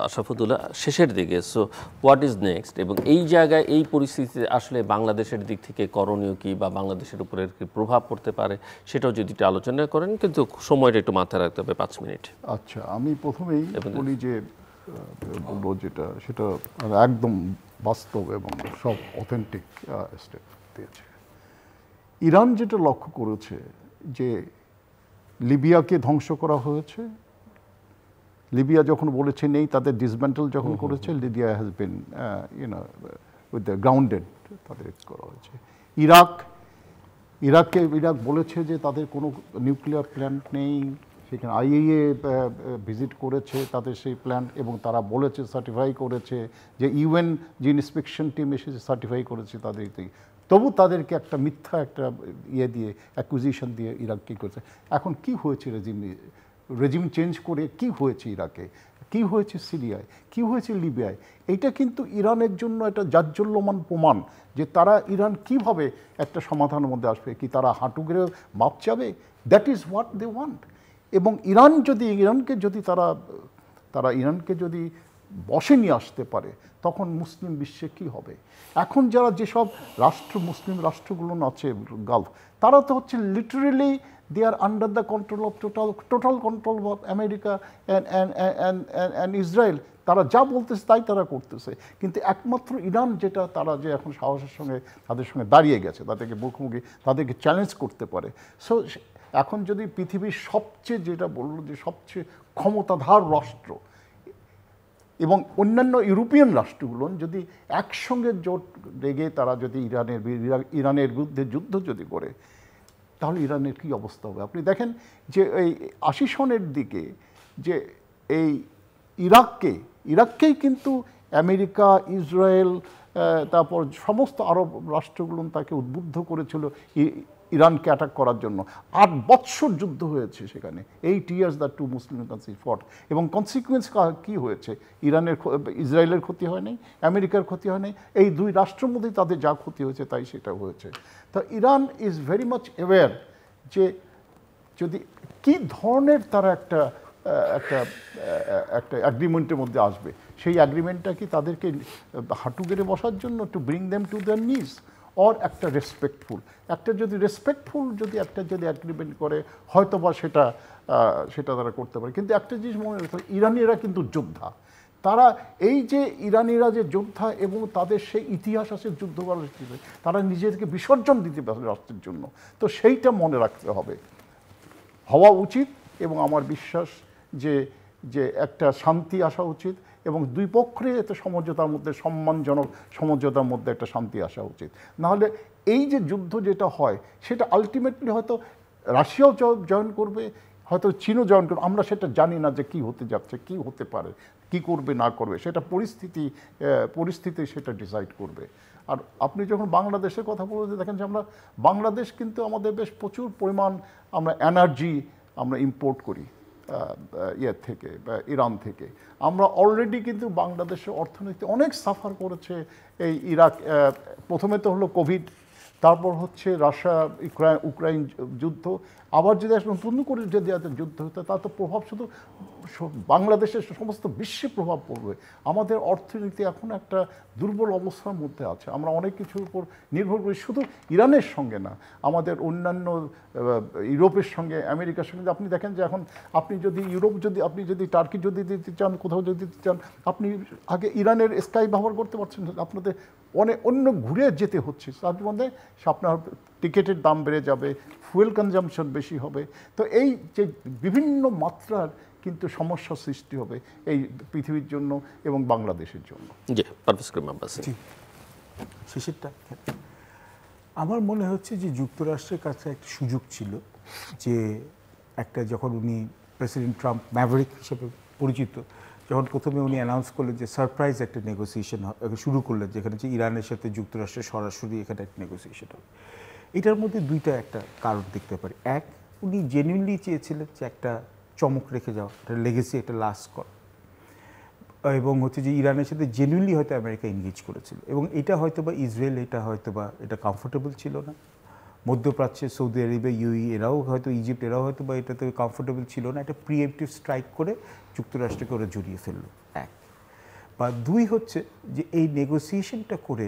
আশরাফুদ্দৌলা শেষের দিকে। সো হোয়াট ইজ নেক্সট, এবং এই জায়গায় এই পরিস্থিতিতে আসলে বাংলাদেশের দিক থেকে করণীয় কি, বা বাংলাদেশের উপরে কি প্রভাব পড়তে পারে, সেটাও যদি একটু আলোচনা করেন, কিন্তু সময়টা একটু মাথায় রাখতে হবে, 5 মিনিট। আচ্ছা, আমি প্রথমেই বলি যে বলবো যেটা সেটা একদম বাস্তব এবং সব অথেন্টিক স্টেপ দিয়েছে। ইরান যেটা লক্ষ্য করেছে যে লিবিয়াকে ধ্বংস করা হয়েছে, লিবিয়া যখন বলেছে নেই, তাদের ডিসমেন্টাল যখন করেছে, Libya has been with the grounded, তাদের করা হয়েছে। ইরাক বলেছে যে তাদের কোনো নিউক্লিয়ার প্ল্যান্ট নেই, সেখানে আইএইএ ভিজিট করেছে তাদের সেই প্ল্যান্ট, এবং তারা বলেছে, সার্টিফাই করেছে যে ইউএন যে ইন্সপেকশন টিম এসেছে সার্টিফাই করেছে তাদের, তবু তাদেরকে একটা মিথ্যা একটা দিয়ে অ্যাকুইজিশন দিয়ে ইরাক কী করেছে। এখন কি হয়েছে রেজিম চেঞ্জ করে কি হয়েছে ইরাকে, কি হয়েছে সিরিয়ায়, কি হয়েছে লিবিয়ায়, এইটা কিন্তু ইরানের জন্য একটা জাজ্জল্যমান প্রমাণ যে তারা ইরান কিভাবে একটা সমাধানের মধ্যে আসবে, কি তারা হাঁটু গেড়ে মাপ চাবে? That is what they want. এবং ইরানকে যদি বসে নিয়ে আসতে পারে, তখন মুসলিম বিশ্বে কি হবে? এখন যারা যেসব মুসলিম রাষ্ট্রগুলো আছে গালফ, তারা তো হচ্ছে literally they are under the control of total control of America and Israel. তারা যা বলতেছে তাই তারা করতেছে। কিন্তু একমাত্র ইরান যেটা তারা যে এখন সাহসের সঙ্গে তাদের সঙ্গে দাঁড়িয়ে গেছে, তাদেরকে মুখোমুখি, তাদেরকে চ্যালেঞ্জ করতে পারে। সো এখন যদি পৃথিবীর সবচেয়ে যেটা বললো যে সবচেয়ে ক্ষমতাধর রাষ্ট্র এবং অন্যান্য ইউরোপিয়ান রাষ্ট্রগুলো যদি একসঙ্গে জোট লেগে তারা যদি ইরানের বিরুদ্ধে যুদ্ধ যদি করে, তাহলে ইরানের কী অবস্থা হবে? আপনি দেখেন যে এই 80 সনের দিকে যে এই ইরাককেই কিন্তু আমেরিকা, ইসরায়েল, তারপর সমস্ত আরব রাষ্ট্রগুলো তাকে উদ্বুদ্ধ করেছিল ইরানকে অ্যাটাক করার জন্য 8 বৎসর যুদ্ধ হয়েছে সেখানে, 8 years the two Muslim countries fought, এবং কনসিকুয়েন্স কি হয়েছে? ইসরায়েলের ক্ষতি হয় নাই, আমেরিকার ক্ষতি হয় নাই, এই দুই রাষ্ট্রের মধ্যেই তাদের যা ক্ষতি হয়েছে তাই সেটা হয়েছে। তো Iran is very much aware যে যদি কি ধরনের তারা একটা একটা একটা অ্যাগ্রিমেন্টের মধ্যে আসবে, সেই অ্যাগ্রিমেন্টটা কি তাদেরকে হাঁটু গেড়ে বসার জন্য, to bring them to their নিজ, অর একটা রেসপেক্টফুল, একটা যদি রেসপেক্টফুল যদি অ্যাগ্রিমেন্ট করে হয়তো বা সেটা তারা করতে পারে। কিন্তু একটা জিনিস মনে রাখতে হবে, ইরানিরা কিন্তু যোদ্ধা। তারা এই যে ইরানিরা যে যোদ্ধা এবং তাদের সেই ইতিহাস আছে যুদ্ধ করার হিসেবে, তারা নিজেদেরকে বিসর্জন দিতে পারে রাষ্ট্রের জন্য। তো সেইটা মনে রাখতে হবে, হওয়া উচিত। এবং আমার বিশ্বাস যে যে একটা শান্তি আসা উচিত এবং দুই পক্ষের এতে সমঝোতার মধ্যে, সম্মানজনক সমঝোতার মধ্যে একটা শান্তি আসা উচিত। নাহলে এই যে যুদ্ধ যেটা হয় সেটা আলটিমেটলি হয়তো রাশিয়াও জয়েন করবে, হয়তো চীনও জয়েন করবে, আমরা সেটা জানি না যে কি হতে যাচ্ছে, কি হতে পারে, কি করবে না করবে, সেটা পরিস্থিতি সেটা ডিসাইড করবে। আর আপনি যখন বাংলাদেশের কথা বলতে দেখেন যে আমরা বাংলাদেশ কিন্তু আমাদের বেশ প্রচুর পরিমাণ আমরা এনার্জি আমরা ইম্পোর্ট করি ইয়ের থেকে, ইরান থেকে। আমরা অলরেডি কিন্তু বাংলাদেশের অর্থনীতি অনেক সাফার করেছে এই ইরাক, প্রথমে তো হলো কোভিড, তারপর হচ্ছে রাশিয়া ইউক্রাইন যুদ্ধ, আবার যদি নতুন করে যদি যুদ্ধ হতো তা তো প্রভাব শুধু বাংলাদেশের সমস্ত বিশ্বে প্রভাব পড়বে। আমাদের অর্থনীতি এখন একটা দুর্বল অবস্থার মধ্যে আছে, আমরা অনেক কিছুর উপর নির্ভর করি, শুধু ইরানের সঙ্গে না, আমাদের অন্যান্য ইউরোপের সঙ্গে, আমেরিকার সঙ্গে। আপনি দেখেন যে এখন আপনি যদি আপনি যদি টার্কি যদি দিতে চান, কোথাও যদি দিতে চান, আপনি আগে ইরানের স্কাই ব্যবহার করতে পারছেন, আপনাদের অন্য ঘুরে যেতে হচ্ছে, তার মধ্যে আপনার টিকিটের দাম বেড়ে যাবে, ফুয়েল কনজামশন বেশি হবে। তো এই যে বিভিন্ন মাত্রার কিন্তু সমস্যা সৃষ্টি হবে এই পৃথিবীর জন্য এবং বাংলাদেশের জন্য। জি, পারভেজ করিম আব্বাস। শেষেরটা আমার মনে হচ্ছে যে যুক্তরাষ্ট্রের কাছে একটা সুযোগ ছিল যে একটা, যখন উনি প্রেসিডেন্ট ট্রাম্প ম্যাভরিক হিসেবে পরিচিত, যখন প্রথমে উনি অ্যানাউন্স করলেন যে সারপ্রাইজ একটা নেগোসিয়েশন শুরু করলেন, যেখানে যে ইরানের সাথে যুক্তরাষ্ট্রের সরাসরি এখানে একটা নেগোসিয়েশন হবে। এটার মধ্যে দুইটা একটা কারণ দেখতে পারি। এক, উনি জেনুইনলি চেয়েছিলেন যে একটা চমক রেখে যাওয়া, একটা লেগেসি, একটা লাস্ট কর, এবং হচ্ছে যে ইরানের সাথে জেনুইনলি হয়তো আমেরিকা এনগেজ করেছিল, এবং এটা হয়তো বা ইসরায়েল এটা কমফোর্টেবল ছিল না, মধ্যপ্রাচ্যে সৌদি আরবিয়া, ইউই এরাও হয়তো, ইজিপ্ট এরাও হয়তো বা এটাতে কমফোর্টেবল ছিল না। একটা প্রিএম্পটিভ স্ট্রাইক করে যুক্তরাষ্ট্রকে ওরা জড়িয়ে ফেললো, এক। বা দুই হচ্ছে যে এই নেগোসিয়েশনটা করে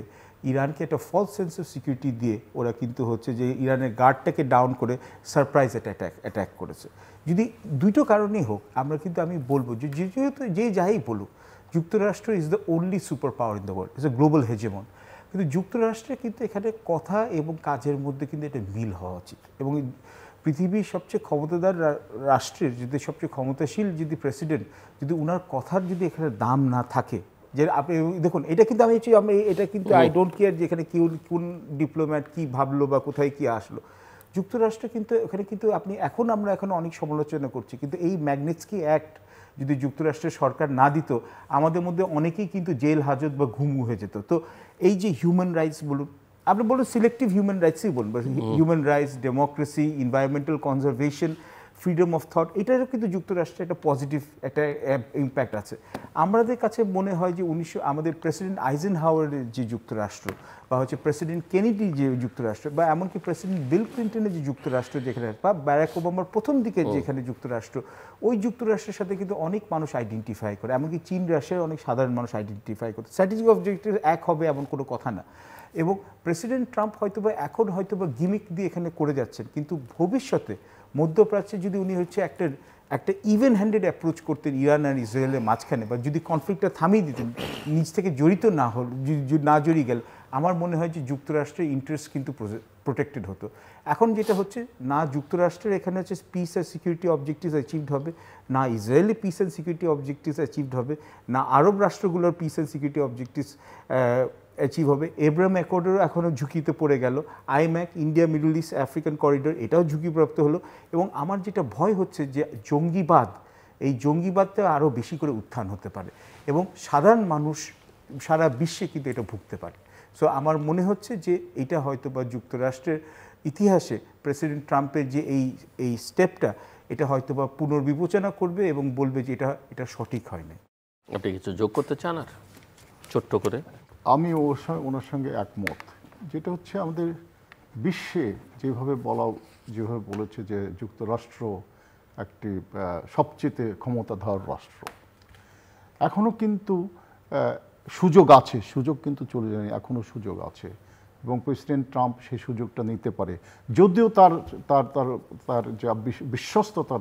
ইরানকে একটা ফলস সেন্স অফ সিকিউরিটি দিয়ে ওরা কিন্তু হচ্ছে যে ইরানের গার্ডটাকে ডাউন করে সারপ্রাইজ অ্যাটাক করেছে। যদি দুটো কারণেই হোক, আমি বলবো যে যেহেতু যে যাই বলুক, যুক্তরাষ্ট্র is the only super power in the world, is a global hegemon. কিন্তু যুক্তরাষ্ট্রে কিন্তু এখানে কথা এবং কাজের মধ্যে কিন্তু এটা মিল হওয়া উচিত। এবং পৃথিবীর সবচেয়ে ক্ষমতাদার রাষ্ট্রের যদি সবচেয়ে ক্ষমতাশীল যদি প্রেসিডেন্ট, যদি ওনার কথার যদি এখানে দাম না থাকে, যে আপনি দেখুন, এটা কিন্তু এটা কিন্তু আই ডোন্ট কেয়ার যে এখানে কোন ডিপ্লোম্যাট কী ভাবলো বা কোথায় কী আসলো। যুক্তরাষ্ট্র কিন্তু এখানে কিন্তু আমরা এখন অনেক সমালোচনা করছি, কিন্তু এই ম্যাগনিটস্কি অ্যাক্ট যদি যুক্তরাষ্ট্রের সরকার না দিত, আমাদের মধ্যে অনেকেই কিন্তু জেল হাজত বা ঘুমু হয়ে যেত। তো এই যে হিউম্যান রাইটস বলুন, আপনি বলুন সিলেক্টিভ হিউম্যান রাইটসই বলুন, human rights, democracy, environmental conservation, freedom of thought, এটারও কিন্তু যুক্তরাষ্ট্রে একটা পজিটিভ একটা ইম্প্যাক্ট আছে। আমাদের কাছে মনে হয় যে আমাদের প্রেসিডেন্ট আইজেনহাওয়ারের যে যুক্তরাষ্ট্র, বা হচ্ছে প্রেসিডেন্ট কেনেডি যে যুক্তরাষ্ট্র, বা এমনকি প্রেসিডেন্ট বিল ক্লিন্টনের যে যুক্তরাষ্ট্র যেখানে, বা ব্যারাক ওবামার প্রথম দিকে যেখানে যুক্তরাষ্ট্র, ওই যুক্তরাষ্ট্রের সাথে কিন্তু অনেক মানুষ আইডেন্টিফাই করে, এমনকি চীন রাশিয়ার অনেক সাধারণ মানুষ আইডেন্টিফাই করে। স্ট্র্যাটেজিক অবজেক্টিভ এক হবে এমন কোনো কথা না। এবং প্রেসিডেন্ট ট্রাম্প এখন হয়তোবা গিমিক দিয়ে এখানে করে যাচ্ছেন, কিন্তু ভবিষ্যতে মধ্যপ্রাচ্যে যদি উনি হচ্ছে একটা ইভেন হ্যান্ডেড অ্যাপ্রোচ করতেন ইরান আর ইসরায়েলের মাঝখানে, বা যদি কনফ্লিক্টটা থামিয়ে দিতেন, নিজ থেকে জড়িত না জড়িয়ে গেল, আমার মনে হয় যে যুক্তরাষ্ট্রের ইন্টারেস্ট কিন্তু প্রোটেক্টেড হতো। এখন যেটা হচ্ছে, না যুক্তরাষ্ট্রের এখানে হচ্ছে peace and security objectives achieved হবে, না Israeli peace and security objectives achieved হবে, না আরব রাষ্ট্রগুলোর peace and security objectives achieve হবে। এব্রাহাম অ্যাকর্ডেরও এখনও ঝুঁকিতে পড়ে গেল। IMEC, India Middle East African corridor, এটাও ঝুঁকিপ্রাপ্ত হলো। এবং আমার যেটা ভয় হচ্ছে যে এই জঙ্গিবাদটা আরও বেশি করে উত্থান হতে পারে, এবং সাধারণ মানুষ সারা বিশ্বে কিন্তু এটা ভুগতে পারে। সো আমার মনে হচ্ছে যে এটা হয়তো বা যুক্তরাষ্ট্রের ইতিহাসে প্রেসিডেন্ট ট্রাম্পের যে এই স্টেপটা, এটা হয়তো বা পুনর্বিবেচনা করবে এবং বলবে যে এটা সঠিক হয়নি। আপনি কিছু যোগ করতে চান আর ছোট্ট করে? আমি ওনার সঙ্গে একমত। যেটা হচ্ছে আমাদের বিশ্বে যেভাবে বলেছে যে যুক্তরাষ্ট্র একটি সবচেয়ে ক্ষমতাধর রাষ্ট্র, এখনও কিন্তু সুযোগ কিন্তু চলে যায়নি, এখনও সুযোগ আছে এবং প্রেসিডেন্ট ট্রাম্প সেই সুযোগটা নিতে পারে। যদিও তার তার তার তার যে বিশ্বস্ততা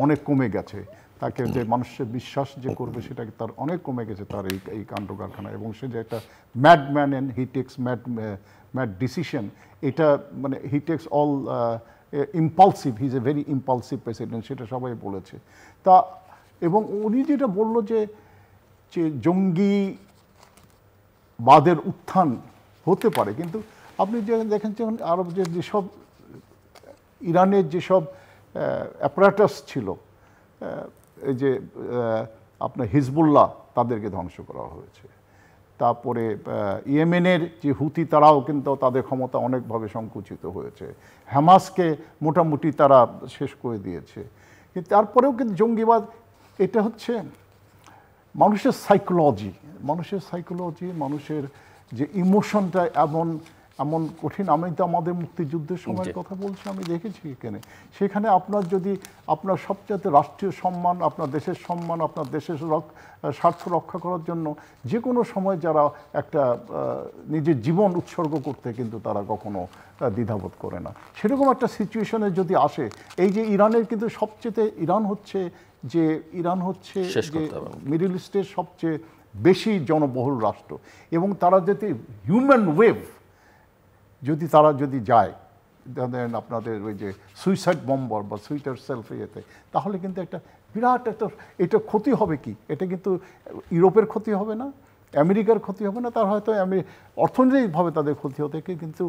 অনেক কমে গেছে, তাকে যে মানুষের বিশ্বাস যে করবে সেটা তার অনেক কমে গেছে তার এই কাণ্ড কারখানা, এবং সে যে একটা madman and he takes mad decision, এটা মানে he takes all impulsive, he is a very impulsive president, সেটা সবাই বলেছে। এবং উনি যেটা বললো যে জঙ্গিবাদের উত্থান হতে পারে, কিন্তু আপনি দেখেন যখন আরব যেসব ইরানের যেসব অ্যাপারেটাস ছিল, এই যে আপনার হিজবুল্লাহ, তাদেরকে ধ্বংস করা হয়েছে। তারপরে ইয়েমেনের যে হুতি, তারাও কিন্তু তাদের ক্ষমতা অনেকভাবে সংকুচিত হয়েছে। হামাসকে মোটামুটি তারা শেষ করে দিয়েছে। কিন্তু তারপরেও কিন্তু জঙ্গিবাদ, এটা হচ্ছে মানুষের সাইকোলজি, মানুষের যে ইমোশনটা এমন কঠিন। আমি তো আমাদের মুক্তিযুদ্ধের সময়ের কথা বলছি, আমি দেখেছি সেখানে আপনার সবচেয়ে রাষ্ট্রীয় সম্মান, আপনার দেশের সম্মান, আপনার দেশের স্বার্থ রক্ষা করার জন্য যে কোনো সময় যারা একটা নিজের জীবন উৎসর্গ করতে কিন্তু তারা কখনো দ্বিধাবোধ করে না। সেরকম একটা সিচুয়েশনে যদি আসে, এই যে ইরানের কিন্তু ইরান হচ্ছে যে মিডল ইস্টের সবচেয়ে বেশি জনবহুল রাষ্ট্র, এবং তারা যদি হিউম্যান ওয়েভ তারা যদি যায়, ধরেন আপনাদের ওই যে সুইসাইড বম্বার বা সুইটার সেলফ ইয়েতে, তাহলে কিন্তু একটা বিরাট এটা ক্ষতি হবে কি, এটা কিন্তু ইউরোপের ক্ষতি হবে না, আমেরিকার ক্ষতি হবে না, তার হয়তো অর্থনৈতিকভাবে তাদের ক্ষতি হতে, কিন্তু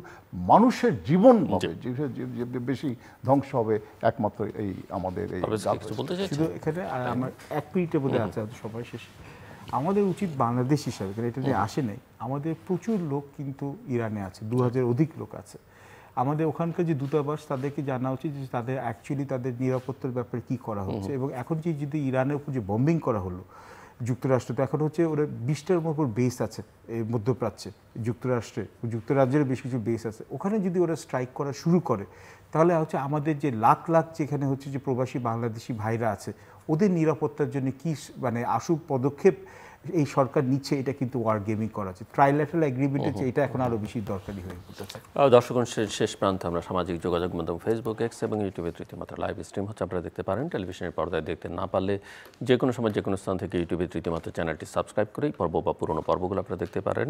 মানুষের জীবন হবে বেশি ধ্বংস হবে একমাত্র এই আমাদের এই। শুধু এখানে আমার 1 মিনিটের মধ্যে আছে সবাই শেষে, আমাদের উচিত বাংলাদেশ হিসাবে, এটা নিয়ে আসে নাই, আমাদের প্রচুর লোক কিন্তু ইরানে আছে, 2000 অধিক লোক আছে। আমাদের ওখানকার যে দূতাবাস, তাদেরকে জানা উচিত যে তাদের নিরাপত্তার ব্যাপারে কি করা হচ্ছে। এবং এখন যদি ইরানের উপর যে বম্বিং করা হলো যুক্তরাষ্ট্র, তো এখন হচ্ছে ওরা 20টার উপর বেস আছে এই মধ্যপ্রাচ্যে, যুক্তরাজ্যের বেশ কিছু বেস আছে, ওখানে যদি ওরা স্ট্রাইক করা শুরু করে, তাহলে হচ্ছে আমাদের যে লাখ যেখানে হচ্ছে যে প্রবাসী বাংলাদেশি ভাইরা আছে, ওদের নিরাপত্তার জন্য কি মানে আশু পদক্ষেপ এই সরকার নিচ্ছে, এটা কিন্তু ওয়ার গেমিং করা আছে। ট্রাইল্যাটারাল এগ্রিমেন্ট হচ্ছে, এটা এখন আরও বেশি দরকারি হয়ে পড়তেছে। দর্শক, শেষ প্রান্তে আমরা সামাজিক যোগাযোগ মাধ্যম ফেসবুক, এক্স এবং ইউটিউবে তৃতীয় মাত্রা লাইভ স্ট্রিম হচ্ছে, আপনারা দেখতে পারেন। টেলিভিশনের পর্দায় দেখতে না পারলে যে কোনো সময় যে কোনো স্থান থেকে ইউটিউবে তৃতীয় মাত্রা চ্যানেলটি সাবস্ক্রাইব করেই পর্ব বা পুরনো পর্বগুলো আপনারা দেখতে পারেন।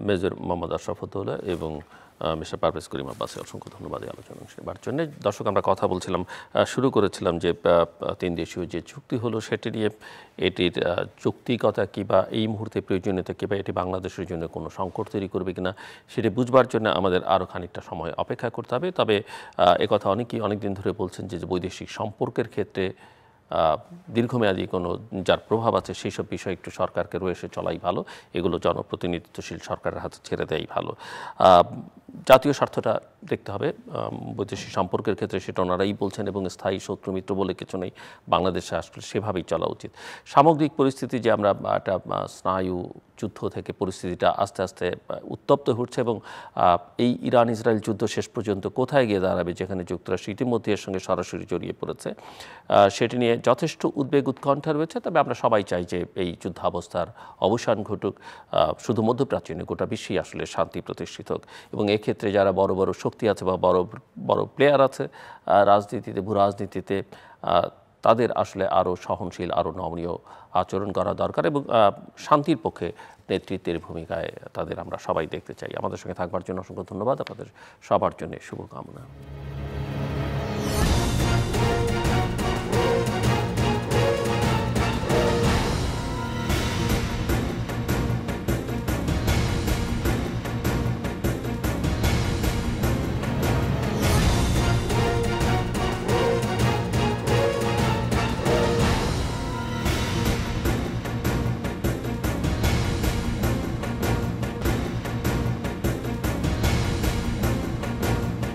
মেজর মোহাম্মদ আশরাফুদ্দৌলা এবং মিস্টার পারভেজ করিম আব্বাসী, অসংখ্য ধন্যবাদ এই আলোচনা সেবার জন্য। দর্শক, আমরা কথা বলছিলাম, শুরু করেছিলাম যে 3 দেশীয় যে চুক্তি হলো সেটি নিয়ে, এটির যৌক্তিকতা কী বা এই মুহূর্তে প্রয়োজনীয়তা কী বা এটি বাংলাদেশের জন্য কোনো সংকট তৈরি করবে কিনা, সেটি বুঝবার জন্য আমাদের আরও খানিকটা সময় অপেক্ষা করতে হবে। তবে একথা অনেকেই অনেকদিন ধরে বলছেন যে বৈদেশিক সম্পর্কের ক্ষেত্রে দীর্ঘমেয়াদী কোনো যার প্রভাব আছে সেই সব বিষয় একটু সরকারকে রয়েছে চলাই ভালো, এগুলো জনপ্রতিনিধিত্বশীল সরকারের হাতে ছেড়ে দেয় ভালো। জাতীয় স্বার্থটা দেখতে হবে বৈদেশিক সম্পর্কের ক্ষেত্রে, সেটা ওনারাই বলছেন, এবং স্থায়ী শত্রু মিত্র বলে কিছু নেই, বাংলাদেশে আসলে সেভাবেই চলা উচিত। সামগ্রিক পরিস্থিতি যে আমরা একটা স্নায়ু যুদ্ধ থেকে পরিস্থিতিটা আস্তে আস্তে উত্তপ্ত হচ্ছে, এবং এই ইরান ইসরায়েল যুদ্ধ শেষ পর্যন্ত কোথায় গিয়ে দাঁড়াবে, যেখানে যুক্তরাষ্ট্র ইতিমধ্যে এর সঙ্গে সরাসরি জড়িয়ে পড়েছে, সেটি নিয়ে যথেষ্ট উদ্বেগ উৎকণ্ঠা রয়েছে। তবে আমরা সবাই চাই যে এই যুদ্ধাবস্থার অবসান ঘটুক, শুধু মধ্যপ্রাচ্য নয়, গোটা বিশ্বেই আসলে শান্তি প্রতিষ্ঠিত হোক। এবং এক্ষেত্রে যারা বড় বড় শক্তি আছে বা বড় প্লেয়ার আছে রাজনীতিতে, ভূ রাজনীতিতে, তাদের আসলে আরও সহনশীল, আরও নমনীয় আচরণ করা দরকার, এবং শান্তির পক্ষে নেতৃত্বের ভূমিকায় তাদের আমরা সবাই দেখতে চাই। আমাদের সঙ্গে থাকবার জন্য অসংখ্য ধন্যবাদ, আপনাদের সবার জন্য শুভকামনা।